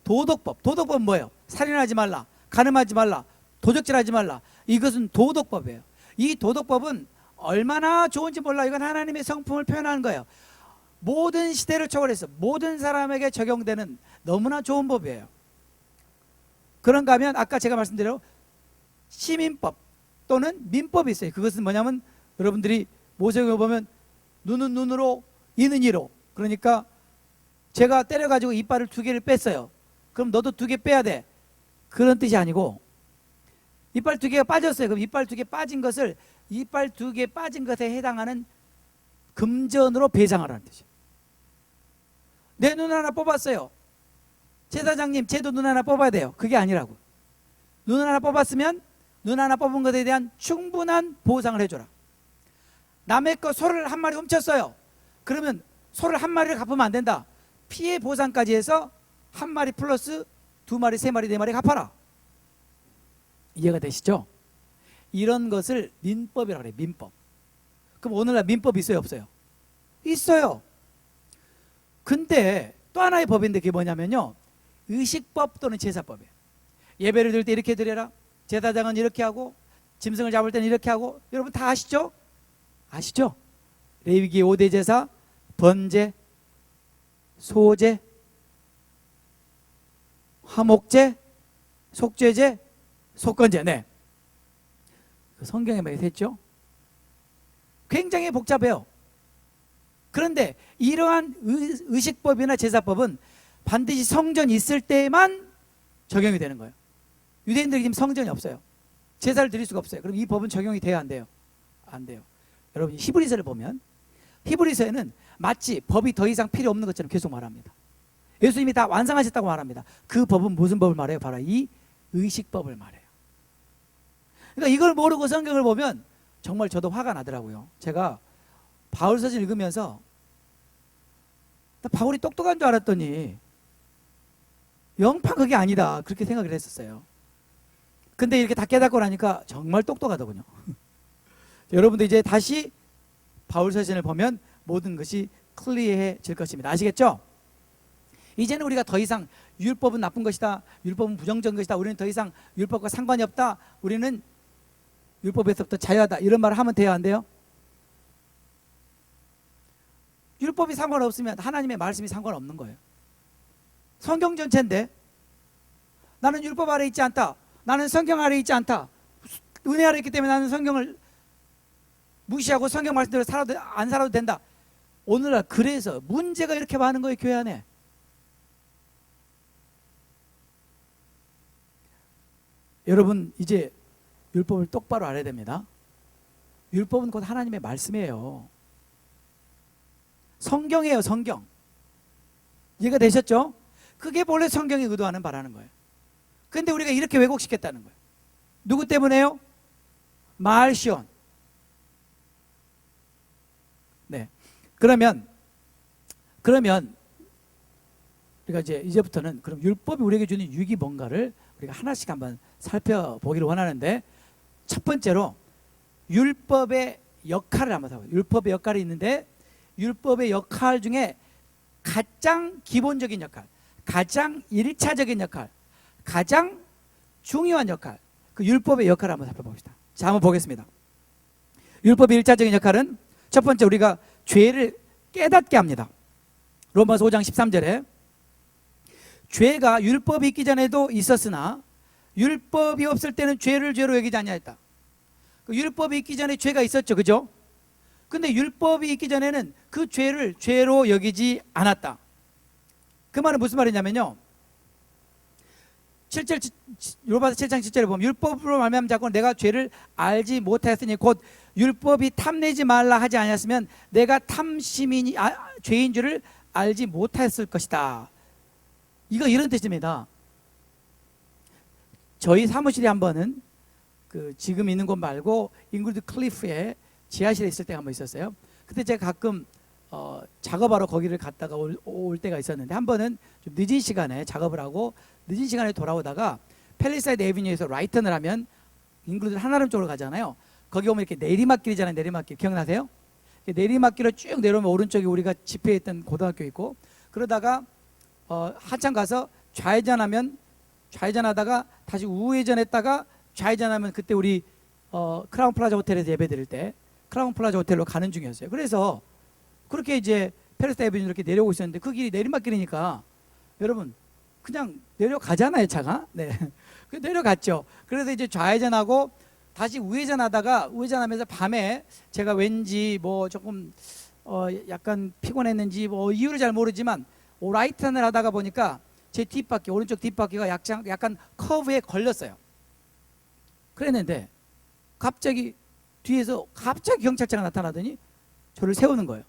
[SPEAKER 1] 도덕법. 도덕법은 뭐예요? 살인하지 말라, 간음하지 말라, 도적질하지 말라. 이것은 도덕법이에요. 이 도덕법은 얼마나 좋은지 몰라. 이건 하나님의 성품을 표현하는 거예요. 모든 시대를 초월해서 모든 사람에게 적용되는 너무나 좋은 법이에요. 그런가 하면 아까 제가 말씀드린 시민법 또는 민법이 있어요. 그것은 뭐냐면 여러분들이 모세에 보면 눈은 눈으로 이는 이로, 그러니까 제가 때려가지고 이빨을 2개를 뺐어요. 그럼 너도 2개 빼야 돼, 그런 뜻이 아니고, 이빨 2개가 빠졌어요. 그럼 이빨 2개 빠진 것을 이빨 2개 빠진 것에 해당하는 금전으로 배상하라는 뜻이에요. 내 눈 하나 뽑았어요. 제사장님 쟤도 눈 하나 뽑아야 돼요. 그게 아니라고. 눈 하나 뽑았으면 눈 하나 뽑은 것에 대한 충분한 보상을 해줘라. 남의 거 소를 한 마리 훔쳤어요. 그러면 소를 한 마리를 갚으면 안 된다. 피해 보상까지 해서 한 마리 플러스 2마리, 3마리, 4마리 갚아라. 이해가 되시죠? 이런 것을 민법이라고 그래요. 민법. 그럼 오늘날 민법 있어요, 없어요? 있어요. 근데 또 하나의 법인데 그게 뭐냐면요, 의식법 또는 제사법이에요. 예배를 드릴 때 이렇게 드려라, 제사장은 이렇게 하고, 짐승을 잡을 때는 이렇게 하고. 여러분 다 아시죠? 아시죠? 레위기 5대 제사, 번제, 소제, 화목제, 속죄제, 속건제. 네, 성경에 많이 했죠? 굉장히 복잡해요. 그런데 이러한 의식법이나 제사법은 반드시 성전이 있을 때만 적용이 되는 거예요. 유대인들이 지금 성전이 없어요. 제사를 드릴 수가 없어요. 그럼 이 법은 적용이 돼야 안 돼요? 안 돼요. 여러분 히브리서를 보면 히브리서에는 마치 법이 더 이상 필요 없는 것처럼 계속 말합니다. 예수님이 다 완성하셨다고 말합니다. 그 법은 무슨 법을 말해요? 바로 이 의식법을 말해요. 그러니까 이걸 모르고 성경을 보면 정말 저도 화가 나더라고요. 제가 바울서신 읽으면서 바울이 똑똑한 줄 알았더니 영판 그게 아니다, 그렇게 생각을 했었어요. 근데 이렇게 다 깨닫고 나니까 정말 똑똑하더군요. 여러분도 이제 다시 바울서신을 보면 모든 것이 클리어해질 것입니다. 아시겠죠? 이제는 우리가 더 이상 율법은 나쁜 것이다, 율법은 부정적인 것이다, 우리는 더 이상 율법과 상관이 없다, 우리는 율법에서부터 자유하다, 이런 말을 하면 돼요, 안 돼요? 율법이 상관없으면 하나님의 말씀이 상관없는 거예요. 성경 전체인데 나는 율법 아래 있지 않다, 나는 성경 아래 있지 않다, 은혜 아래 있기 때문에 나는 성경을 무시하고 성경 말씀대로 안 살아도 된다. 오늘날 그래서 문제가 이렇게 많은 거예요, 교회 안에. 여러분 이제 율법을 똑바로 알아야 됩니다. 율법은 곧 하나님의 말씀이에요. 성경이에요, 성경. 이해가 되셨죠? 그게 본래 성경이 의도하는 바라는 거예요. 근데 우리가 이렇게 왜곡시켰다는 거예요. 누구 때문에요? 말시온. 네. 그러면 우리가 이제부터는 그럼 율법이 우리에게 주는 유익이 뭔가를 우리가 하나씩 한번 살펴보기를 원하는데, 첫 번째로 율법의 역할을 한번 살펴봐요. 율법의 역할이 있는데, 율법의 역할 중에 가장 기본적인 역할, 가장 1차적인 역할, 가장 중요한 역할, 그 율법의 역할을 한번 살펴봅시다. 자, 한번 보겠습니다. 율법의 1차적인 역할은 첫 번째, 우리가 죄를 깨닫게 합니다. 로마서 5장 13절에 죄가 율법이 있기 전에도 있었으나 율법이 없을 때는 죄를 죄로 여기지 아니하였다. 율법이 있기 전에 죄가 있었죠, 그죠? 근데 율법이 있기 전에는 그 죄를 죄로 여기지 않았다. 그 말은 무슨 말이냐면요, 7절 율법서 7장 7절에 보면 율법으로 말미암아 자꾸 내가 죄를 알지 못하였으니 곧 율법이 탐내지 말라 하지 아니었으면 내가 탐심이니 죄인 줄을 알지 못하였을 것이다. 이거 이런 뜻입니다. 저희 사무실에 한 번은 그 지금 있는 곳 말고 잉글드 클리프에 지하실에 있을 때가 한 번 있었어요. 그때 제가 가끔 작업하러 거기를 갔다가 올 때가 있었는데 한 번은 좀 늦은 시간에 작업을 하고 늦은 시간에 돌아오다가 팰리사이드 애비뉴에서 라이턴을 하면 잉글드 한아름 쪽으로 가잖아요. 거기 오면 이렇게 내리막길이잖아요. 내리막길 기억나세요? 내리막길을 쭉 내려오면 오른쪽에 우리가 집회했던 고등학교 있고 그러다가 한참 가서 좌회전하다가 다시 우회전했다가 좌회전하면 그때 우리 크라운 플라자 호텔에서 예배 드릴 때 크라운 플라자 호텔로 가는 중이었어요. 그래서 그렇게 이제 페레스 애비뉴 이렇게 내려오고 있었는데 그 길이 내리막길이니까 여러분 그냥 내려가잖아요, 차가. 네. 그 내려갔죠. 그래서 이제 좌회전하고 다시 우회전하면서 밤에 제가 왠지 뭐 조금 약간 피곤했는지 뭐 이유를 잘 모르지만 라이트턴을 하다가 보니까 제 뒷바퀴 오른쪽 뒷바퀴가 약간 커브에 걸렸어요. 그랬는데 갑자기 뒤에서 갑자기 경찰차가 나타나더니 저를 세우는 거예요.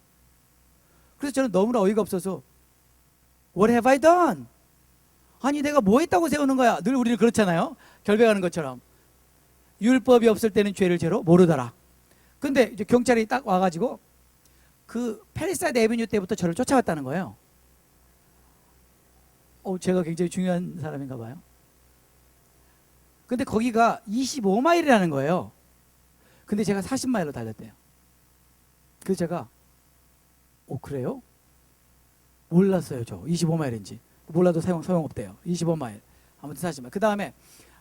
[SPEAKER 1] 그래서 저는 너무나 어이가 없어서 What have I done? 아니 내가 뭐 했다고 세우는 거야? 늘 우리는 그렇잖아요. 결백하는 것처럼. 율법이 없을 때는 죄를 죄로 모르더라. 근데 이제 경찰이 딱 와가지고 그 팰리사이드 애비뉴 때부터 저를 쫓아왔다는 거예요. 제가 굉장히 중요한 사람인가 봐요. 근데 거기가 25마일이라는 거예요. 근데 제가 40마일로 달렸대요. 그래서 제가 그래요? 몰랐어요. 저 25마일인지 몰라도 소용없대요. 25마일 아무튼 40마일. 그 다음에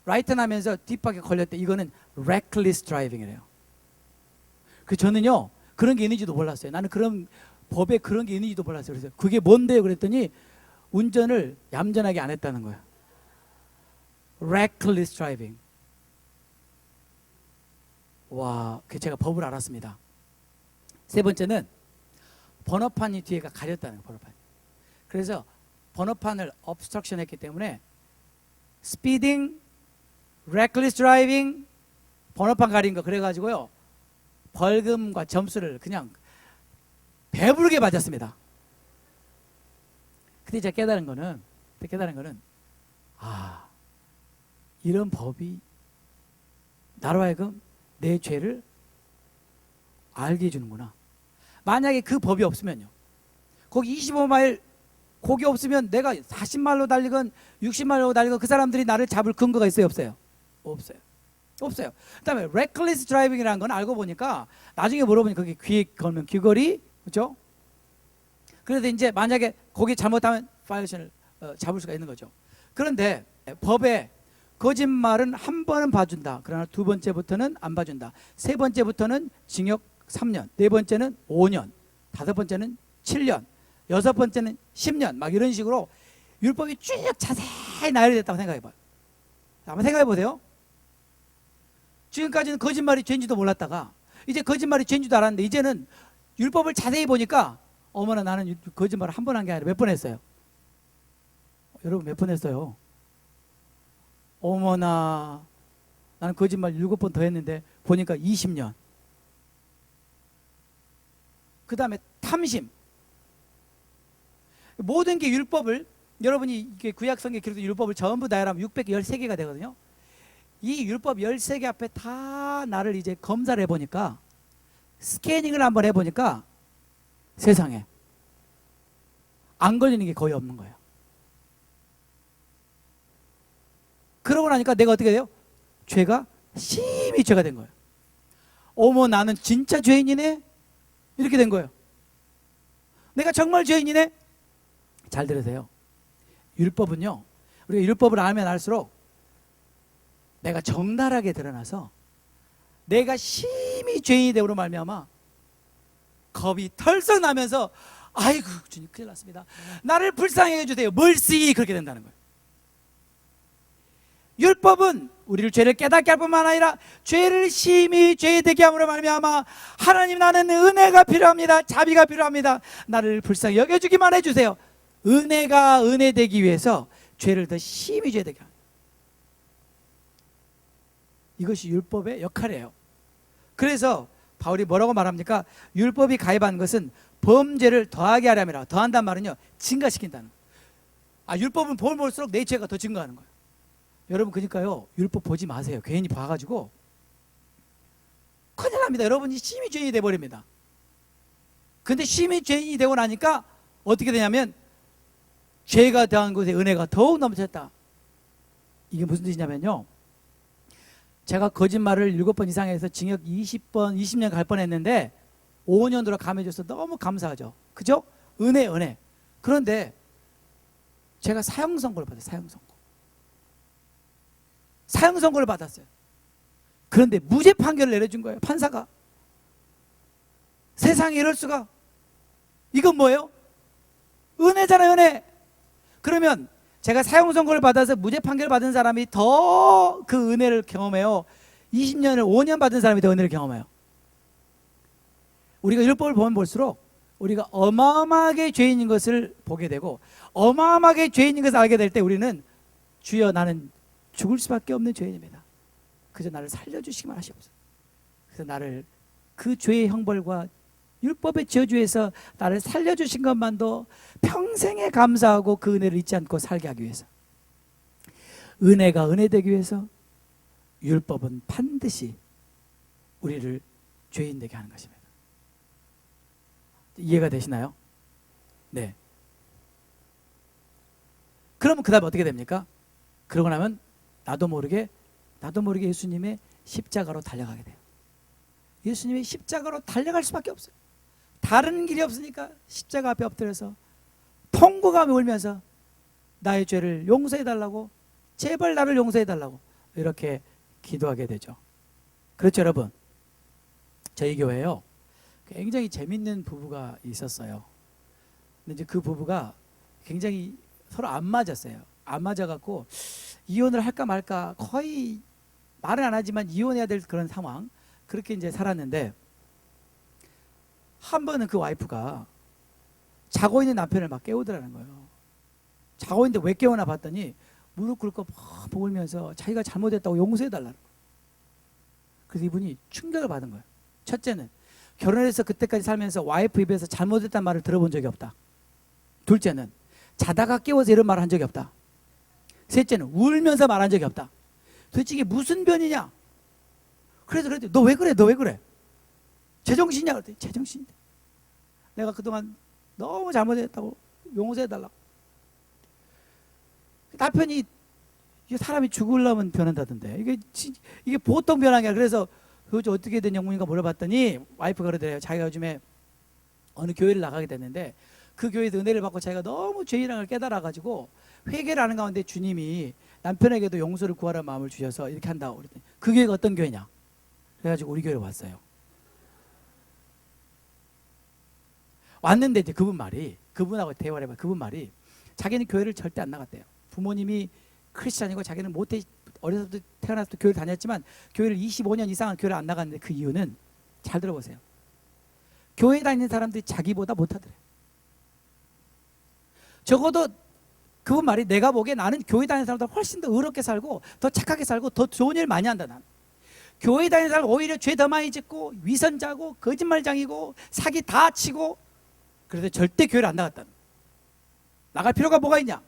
[SPEAKER 1] 라이턴 하면서 뒷바퀴 걸렸대. 이거는 reckless driving이래요. 그 저는요 그런 게 있는지도 몰랐어요. 나는 그런 법에 그런 게 있는지도 몰랐어요. 그래서 그게 뭔데요? 그랬더니 운전을 얌전하게 안 했다는 거예요. reckless driving. 와, 그 제가 법을 알았습니다. 세 번째는 번호판이 뒤에가 가렸다는 거예요. 번호판. 그래서 번호판을 obstruction 했기 때문에 speeding, reckless driving, 번호판 가린 거 그래가지고요 벌금과 점수를 그냥 배부르게 맞았습니다. 근데 제가 깨달은 거는 이런 법이 나로 하여금 내 죄를 알게 해주는구나. 만약에 그 법이 없으면요 거기 25마일 거기 없으면 내가 40마일로 달리건 60마일로 달리건 그 사람들이 나를 잡을 근거가 있어요? 없어요? 없어요. 그 다음에 reckless driving이라는 건 알고 보니까 나중에 물어보니 그게 귀에 걸면 귀걸이, 그렇죠? 그래서 이제 만약에 거기 잘못하면 바이올레이션을 잡을 수가 있는 거죠. 그런데 법에 거짓말은 한 번은 봐준다. 그러나 두 번째부터는 안 봐준다. 세 번째부터는 징역 3년, 네 번째는 5년, 다섯 번째는 7년, 여섯 번째는 10년 막 이런 식으로 율법이 쭉 자세히 나열됐다고 생각해봐요. 한번 생각해보세요. 지금까지는 거짓말이 죄인지도 몰랐다가 이제 거짓말이 죄인지도 알았는데 이제는 율법을 자세히 보니까 어머나 나는 거짓말을 한 번 한 게 아니라 몇 번 했어요. 여러분 몇 번 했어요? 어머나 나는 거짓말 7번 더 했는데 보니까 20년. 그 다음에 탐심. 모든 게 율법을 여러분이 이게 구약성경에 기록된 율법을 전부 나열하면 613개가 되거든요. 이 율법 13개 앞에 다 나를 이제 검사를 해보니까 스캐닝을 한번 해보니까 세상에 안 걸리는 게 거의 없는 거예요. 그러고 나니까 내가 어떻게 돼요? 죄가 심히 죄가 된 거예요. 어머 나는 진짜 죄인이네? 이렇게 된 거예요. 내가 정말 죄인이네? 잘 들으세요. 율법은요 우리가 율법을 알면 알수록 내가 적나라하게 드러나서 내가 심히 죄인이 되므로 말미암아 겁이 털썩 나면서 아이고 주님 큰일 났습니다. 나를 불쌍히 해주세요. 멀씨 그렇게 된다는 거예요. 율법은 우리를 죄를 깨닫게 할 뿐만 아니라 죄를 심히 죄되게 함으로 말미암아 하나님 나는 은혜가 필요합니다. 자비가 필요합니다. 나를 불쌍히 여겨주기만 해주세요. 은혜가 은혜되기 위해서 죄를 더 심히 죄되게 합니다. 이것이 율법의 역할이에요. 그래서 바울이 뭐라고 말합니까? 율법이 가입한 것은 범죄를 더하게 하려면, 더한단 말은요, 증가시킨다는 거예요. 율법은 보면 볼수록 내 죄가 더 증가하는 거예요. 여러분, 그러니까요, 율법 보지 마세요. 괜히 봐가지고 큰일 납니다. 여러분이 심히 죄인이 돼버립니다. 근데 심히 죄인이 되고 나니까 어떻게 되냐면 죄가 더한 곳에 은혜가 더욱 넘쳤다. 이게 무슨 뜻이냐면요, 제가 거짓말을 7번 이상 해서 징역 20번, 20년 갈 뻔했는데 5년으로 감해줘서 너무 감사하죠. 그죠? 은혜. 그런데 제가 사형 선고를 받았어요. 사형 선고를 받았어요. 그런데 무죄 판결을 내려준 거예요, 판사가. 세상에 이럴 수가. 이건 뭐예요? 은혜잖아요, 은혜. 그러면 제가 사형 선고를 받아서 무죄 판결을 받은 사람이 더 그 은혜를 경험해요, 20년을 5년 받은 사람이 더 은혜를 경험해요? 우리가 율법을 보면 볼수록 우리가 어마어마하게 죄인인 것을 보게 되고, 어마어마하게 죄인인 것을 알게 될 때 우리는 주여, 나는 죽을 수밖에 없는 죄인입니다. 그저 나를 살려주시기만 하시옵소서. 그래서 나를 그 죄의 형벌과 율법의 저주에서 나를 살려주신 것만도 평생에 감사하고 그 은혜를 잊지 않고 살게 하기 위해서, 은혜가 은혜되기 위해서 율법은 반드시 우리를 죄인 되게 하는 것입니다. 이해가 되시나요? 네. 그러면 그 다음에 어떻게 됩니까? 그러고 나면 나도 모르게 예수님의 십자가로 달려가게 돼요. 예수님의 십자가로 달려갈 수밖에 없어요. 다른 길이 없으니까 십자가 앞에 엎드려서 통곡하며 울면서 나의 죄를 용서해달라고, 제발 나를 용서해달라고 이렇게 기도하게 되죠. 그렇죠, 여러분? 저희 교회에요, 굉장히 재밌는 부부가 있었어요. 근데 이제 그 부부가 굉장히 서로 안 맞았어요. 안 맞아갖고 이혼을 할까 말까, 거의 말은 안 하지만 이혼해야 될 그런 상황, 그렇게 이제 살았는데, 한 번은 그 와이프가 자고 있는 남편을 막 깨우더라는 거예요. 자고 있는데 왜 깨우나 봤더니 무릎 꿇고 막 울면서 자기가 잘못했다고 용서해달라는 거예요. 그래서 이분이 충격을 받은 거예요. 첫째는 결혼해서 그때까지 살면서 와이프 입에서 잘못했다는 말을 들어본 적이 없다. 둘째는 자다가 깨워서 이런 말을 한 적이 없다. 셋째는 울면서 말한 적이 없다. 도대체 이게 무슨 변이냐? 그래서 그랬더니 너 왜 그래? 제정신이냐? 그랬더니 제정신인데 내가 그동안 너무 잘못했다고 용서해달라고. 남편이 사람이 죽으려면 변한다던데 이게 보통 변한 게 아니라, 그래서 도대체 어떻게 된 영문인가 물어봤더니 와이프가 그러더래요. 자기가 요즘에 어느 교회를 나가게 됐는데 그 교회에서 은혜를 받고 자기가 너무 죄인이라는 걸 깨달아가지고 회개를 하는 가운데 주님이 남편에게도 용서를 구하라는 마음을 주셔서 이렇게 한다고 그랬더니 그 교회가 어떤 교회냐? 그래가지고 우리 교회로 왔어요. 왔는데 이제 그분하고 대화를 해봐. 그분 말이 자기는 교회를 절대 안 나갔대요. 부모님이 크리스찬이고 자기는 어려서 태어나서 교회를 다녔지만 교회를 25년 이상은 교회를 안 나갔는데 그 이유는, 잘 들어보세요, 교회 다니는 사람들이 자기보다 못하더래. 적어도 그분 말이, 내가 보기에 나는 교회 다니는 사람보다 훨씬 더 의롭게 살고 더 착하게 살고 더 좋은 일 많이 한다. 나는 교회 다니는 사람 오히려 죄 더 많이 짓고 위선자고 거짓말장이고 사기 다 치고, 그래서 절대 교회를 안 나갔다는, 나갈 필요가 뭐가 있냐.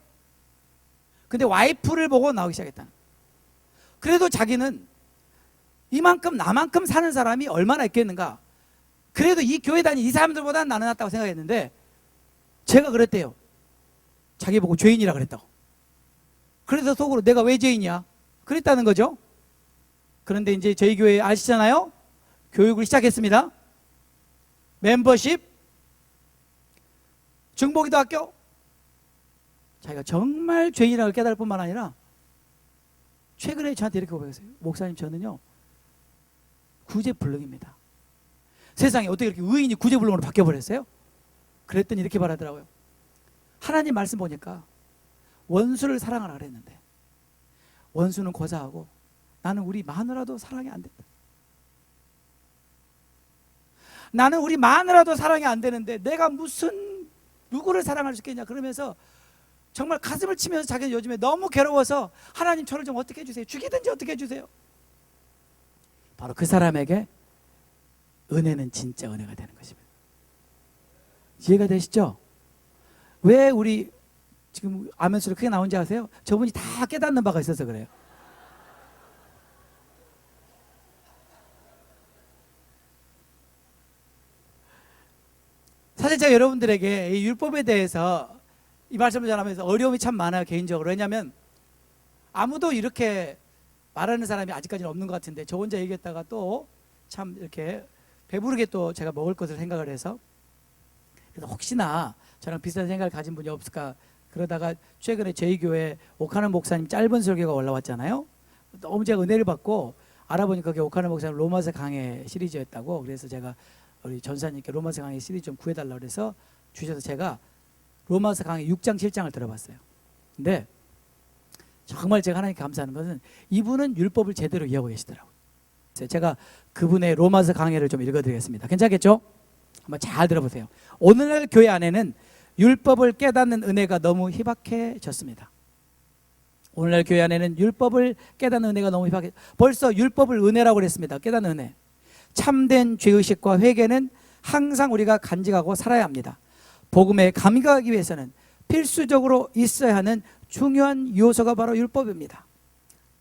[SPEAKER 1] 근데 와이프를 보고 나오기 시작했다는. 그래도 자기는 이만큼 나만큼 사는 사람이 얼마나 있겠는가, 그래도 이 교회 다니는 이 사람들보다는 나는 낫다고 생각했는데, 제가 그랬대요. 자기 보고 죄인이라 그랬다고. 그래서 속으로 내가 왜 죄인이야 그랬다는 거죠. 그런데 이제 저희 교회 아시잖아요, 교육을 시작했습니다. 멤버십, 중보기도학교. 자기가 정말 죄인이라고 깨달을 뿐만 아니라 최근에 저한테 이렇게 고백했어요. 목사님, 저는요 구제불능입니다. 세상에 어떻게 이렇게 의인이 구제불능으로 바뀌어버렸어요? 그랬더니 이렇게 말하더라고요. 하나님 말씀 보니까 원수를 사랑하라 그랬는데 원수는 고사하고 나는 우리 마누라도 사랑이 안 된다. 나는 우리 마누라도 사랑이 안 되는데 내가 무슨 누구를 사랑할 수 있겠냐 그러면서 정말 가슴을 치면서 자기는 요즘에 너무 괴로워서 하나님 저를 좀 어떻게 해주세요. 죽이든지 어떻게 해주세요. 바로 그 사람에게 은혜는 진짜 은혜가 되는 것입니다. 이해가 되시죠? 왜 우리 지금 아멘 소리 크게 나온지 아세요? 저분이 다 깨닫는 바가 있어서 그래요. 사실 제가 여러분들에게 이 율법에 대해서 이 말씀을 전하면서 어려움이 참 많아요, 개인적으로. 왜냐하면 아무도 이렇게 말하는 사람이 아직까지는 없는 것 같은데 저 혼자 얘기했다가 또 참 이렇게 배부르게 또 제가 먹을 것을 생각을 해서, 그래서 혹시나 저랑 비슷한 생각을 가진 분이 없을까 그러다가 최근에 저희 교회 오카노 목사님 짧은 설교가 올라왔잖아요. 너무 제가 은혜를 받고 알아보니까 그게 오카노 목사님 로마서 강해 시리즈였다고. 그래서 제가 우리 전사님께 로마서 강해 시리즈 좀 구해달라고 그래서 주셔서 제가 로마서 강해 6장 7장을 들어봤어요. 근데 정말 제가 하나님께 감사하는 것은 이분은 율법을 제대로 이해하고 계시더라고요. 제가 그분의 로마서 강해를 좀 읽어드리겠습니다. 괜찮겠죠? 한번 잘 들어보세요. 오늘날 교회 안에는 율법을 깨닫는 은혜가 너무 희박해졌습니다. 오늘날 교회 안에는 율법을 깨닫는 은혜가 너무 희박해. 벌써 율법을 은혜라고 그랬습니다. 깨닫는 은혜. 참된 죄의식과 회개는 항상 우리가 간직하고 살아야 합니다. 복음에 감격하기 위해서는 필수적으로 있어야 하는 중요한 요소가 바로 율법입니다.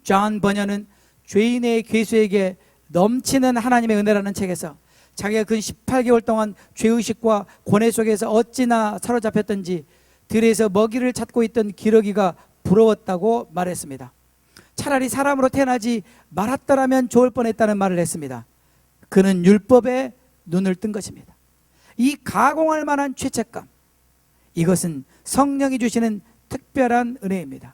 [SPEAKER 1] 존 버녀는 죄인의 괴수에게 넘치는 하나님의 은혜라는 책에서 자기가 근 18개월 동안 죄의식과 고뇌 속에서 어찌나 사로잡혔던지 들에서 먹이를 찾고 있던 기러기가 부러웠다고 말했습니다. 차라리 사람으로 태어나지 말았더라면 좋을 뻔했다는 말을 했습니다. 그는 율법에 눈을 뜬 것입니다. 이 가공할 만한 죄책감, 이것은 성령이 주시는 특별한 은혜입니다.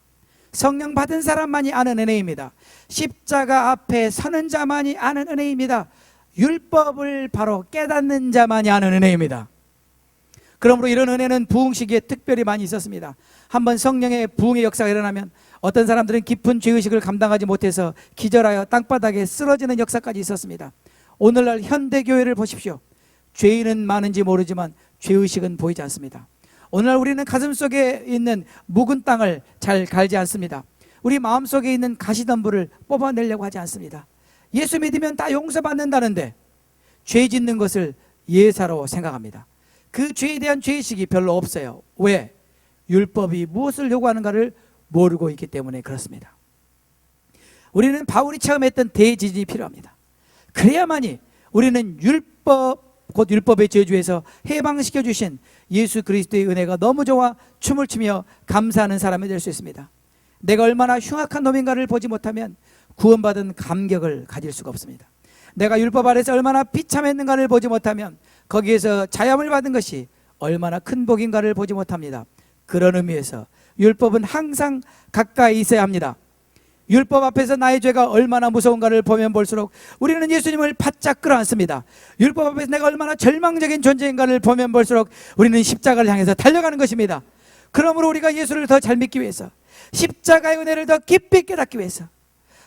[SPEAKER 1] 성령 받은 사람만이 아는 은혜입니다. 십자가 앞에 서는 자만이 아는 은혜입니다. 율법을 바로 깨닫는 자만이 아는 은혜입니다. 그러므로 이런 은혜는 부흥 시기에 특별히 많이 있었습니다. 한번 성령의 부흥의 역사가 일어나면 어떤 사람들은 깊은 죄의식을 감당하지 못해서 기절하여 땅바닥에 쓰러지는 역사까지 있었습니다. 오늘날 현대교회를 보십시오. 죄인은 많은지 모르지만 죄의식은 보이지 않습니다. 오늘날 우리는 가슴속에 있는 묵은 땅을 잘 갈지 않습니다. 우리 마음속에 있는 가시덤불을 뽑아내려고 하지 않습니다. 예수 믿으면 다 용서받는다는데 죄 짓는 것을 예사로 생각합니다. 그 죄에 대한 죄의식이 별로 없어요. 왜? 율법이 무엇을 요구하는가를 모르고 있기 때문에 그렇습니다. 우리는 바울이 체험했던 대지진이 필요합니다. 그래야만이 우리는 곧 율법의 저주에서 해방시켜 주신 예수 그리스도의 은혜가 너무 좋아 춤을 추며 감사하는 사람이 될 수 있습니다. 내가 얼마나 흉악한 놈인가를 보지 못하면 구원받은 감격을 가질 수가 없습니다. 내가 율법 아래서 얼마나 비참했는가를 보지 못하면 거기에서 자염을 받은 것이 얼마나 큰 복인가를 보지 못합니다. 그런 의미에서 율법은 항상 가까이 있어야 합니다. 율법 앞에서 나의 죄가 얼마나 무서운가를 보면 볼수록 우리는 예수님을 바짝 끌어안습니다. 율법 앞에서 내가 얼마나 절망적인 존재인가를 보면 볼수록 우리는 십자가를 향해서 달려가는 것입니다. 그러므로 우리가 예수를 더 잘 믿기 위해서, 십자가의 은혜를 더 깊이 깨닫기 위해서,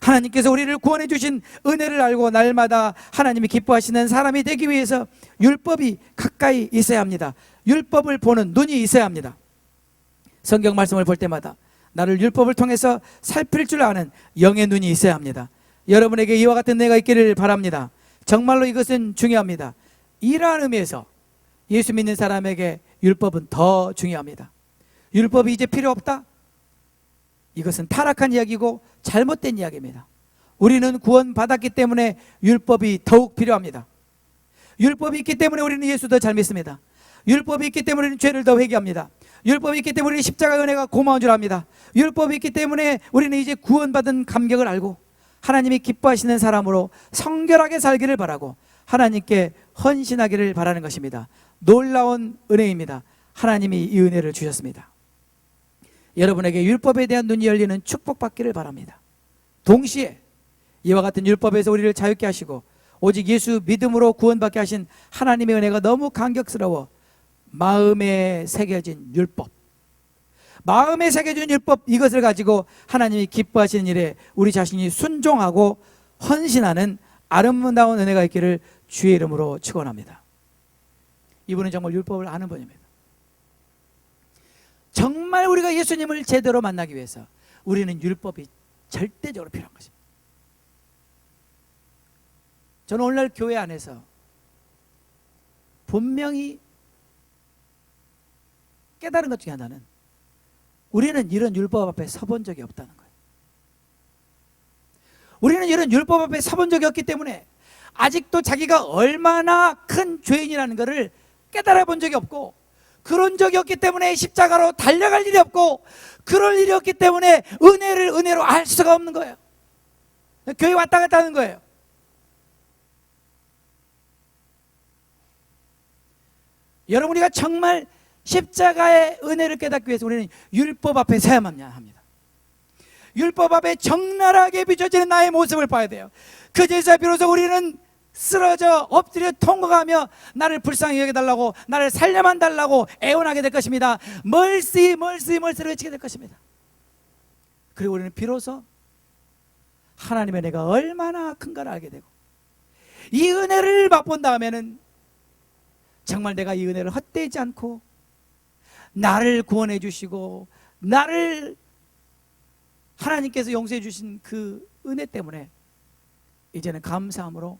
[SPEAKER 1] 하나님께서 우리를 구원해 주신 은혜를 알고 날마다 하나님이 기뻐하시는 사람이 되기 위해서 율법이 가까이 있어야 합니다. 율법을 보는 눈이 있어야 합니다. 성경 말씀을 볼 때마다 나를 율법을 통해서 살필 줄 아는 영의 눈이 있어야 합니다. 여러분에게 이와 같은 은혜가 있기를 바랍니다. 정말로 이것은 중요합니다. 이러한 의미에서 예수 믿는 사람에게 율법은 더 중요합니다. 율법이 이제 필요 없다? 이것은 타락한 이야기고 잘못된 이야기입니다. 우리는 구원받았기 때문에 율법이 더욱 필요합니다. 율법이 있기 때문에 우리는 예수 더 잘 믿습니다. 율법이 있기 때문에 우리는 죄를 더 회개합니다. 율법이 있기 때문에 우리는 십자가 은혜가 고마운 줄 압니다. 율법이 있기 때문에 우리는 이제 구원받은 감격을 알고 하나님이 기뻐하시는 사람으로 성결하게 살기를 바라고 하나님께 헌신하기를 바라는 것입니다. 놀라운 은혜입니다. 하나님이 이 은혜를 주셨습니다. 여러분에게 율법에 대한 눈이 열리는 축복받기를 바랍니다. 동시에 이와 같은 율법에서 우리를 자유케 하시고 오직 예수 믿음으로 구원받게 하신 하나님의 은혜가 너무 감격스러워 마음에 새겨진 율법, 마음에 새겨진 율법, 이것을 가지고 하나님이 기뻐하시는 일에 우리 자신이 순종하고 헌신하는 아름다운 은혜가 있기를 주의 이름으로 축원합니다. 이분은 정말 율법을 아는 분입니다. 정말 우리가 예수님을 제대로 만나기 위해서 우리는 율법이 절대적으로 필요한 것입니다. 저는 오늘날 교회 안에서 분명히 깨달은 것 중에 하나는 우리는 이런 율법 앞에 서본 적이 없다는 거예요. 우리는 이런 율법 앞에 서본 적이 없기 때문에 아직도 자기가 얼마나 큰 죄인이라는 것을 깨달아 본 적이 없고, 그런 적이 없기 때문에 십자가로 달려갈 일이 없고, 그럴 일이 없기 때문에 은혜를 은혜로 알 수가 없는 거예요. 교회 왔다 갔다 하는 거예요. 여러분, 우리가 정말 십자가의 은혜를 깨닫기 위해서 우리는 율법 앞에 서야만 합니다. 율법 앞에 적나라하게 비춰지는 나의 모습을 봐야 돼요. 그제서야 비로소 우리는 쓰러져 엎드려 통곡하며 나를 불쌍히 여겨달라고, 나를 살려만 달라고 애원하게 될 것입니다. 멀시 멀시 멀시를 외치게 될 것입니다. 그리고 우리는 비로소 하나님의 은혜가 얼마나 큰가를 알게 되고, 이 은혜를 맛본 다음에는 정말 내가 이 은혜를 헛되지 않고 나를 구원해 주시고 나를 하나님께서 용서해 주신 그 은혜 때문에 이제는 감사함으로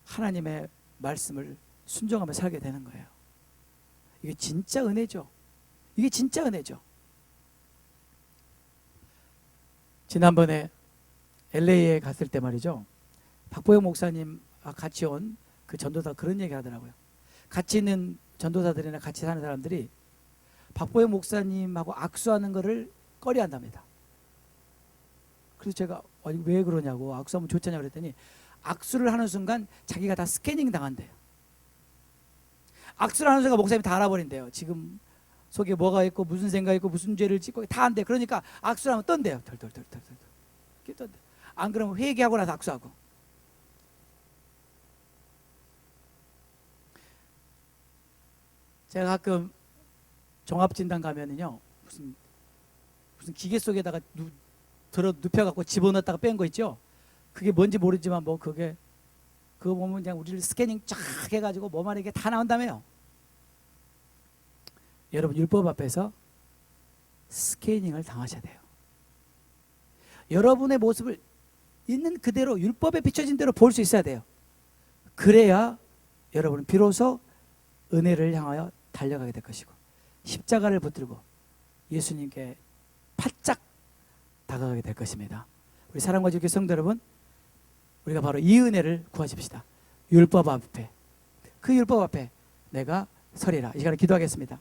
[SPEAKER 1] 하나님의 말씀을 순종하며 살게 되는 거예요. 이게 진짜 은혜죠. 이게 진짜 은혜죠. 지난번에 LA에 갔을 때 말이죠, 박보영 목사님 같이 온 그 전도사 그런 얘기 하더라고요. 같이 있는 전도사들이나 같이 사는 사람들이 박보영 목사님하고 악수하는 거를 꺼려한답니다. 그래서 제가 아니, 왜 그러냐고, 악수하면 좋잖냐고 그랬더니 악수를 하는 순간 자기가 다 스캐닝 당한대요. 악수를 하는 순간 목사님이 다 알아버린대요. 지금 속에 뭐가 있고 무슨 생각이 있고 무슨 죄를 짓고 다 안돼. 그러니까 악수를 하면 떤대요. 덜덜덜덜덜 떤대. 안 그러면 회개하고 나서 악수하고. 제가 가끔 종합진단 가면은요, 무슨 기계 속에다가 눕혀갖고 집어넣었다가 뺀 거 있죠. 그게 뭔지 모르지만 뭐 그거 보면 그냥 우리를 스캐닝 쫙 해가지고 몸 안에 이게 다 나온다며요. 여러분, 율법 앞에서 스캐닝을 당하셔야 돼요. 여러분의 모습을 있는 그대로 율법에 비춰진 대로 볼 수 있어야 돼요. 그래야 여러분은 비로소 은혜를 향하여 달려가게 될 것이고 십자가를 붙들고 예수님께 바짝 다가가게 될 것입니다. 우리 사랑과 주의 성도 여러분, 우리가 바로 이 은혜를 구하십시다. 율법 앞에, 그 율법 앞에 내가 서리라. 이 시간에 기도하겠습니다.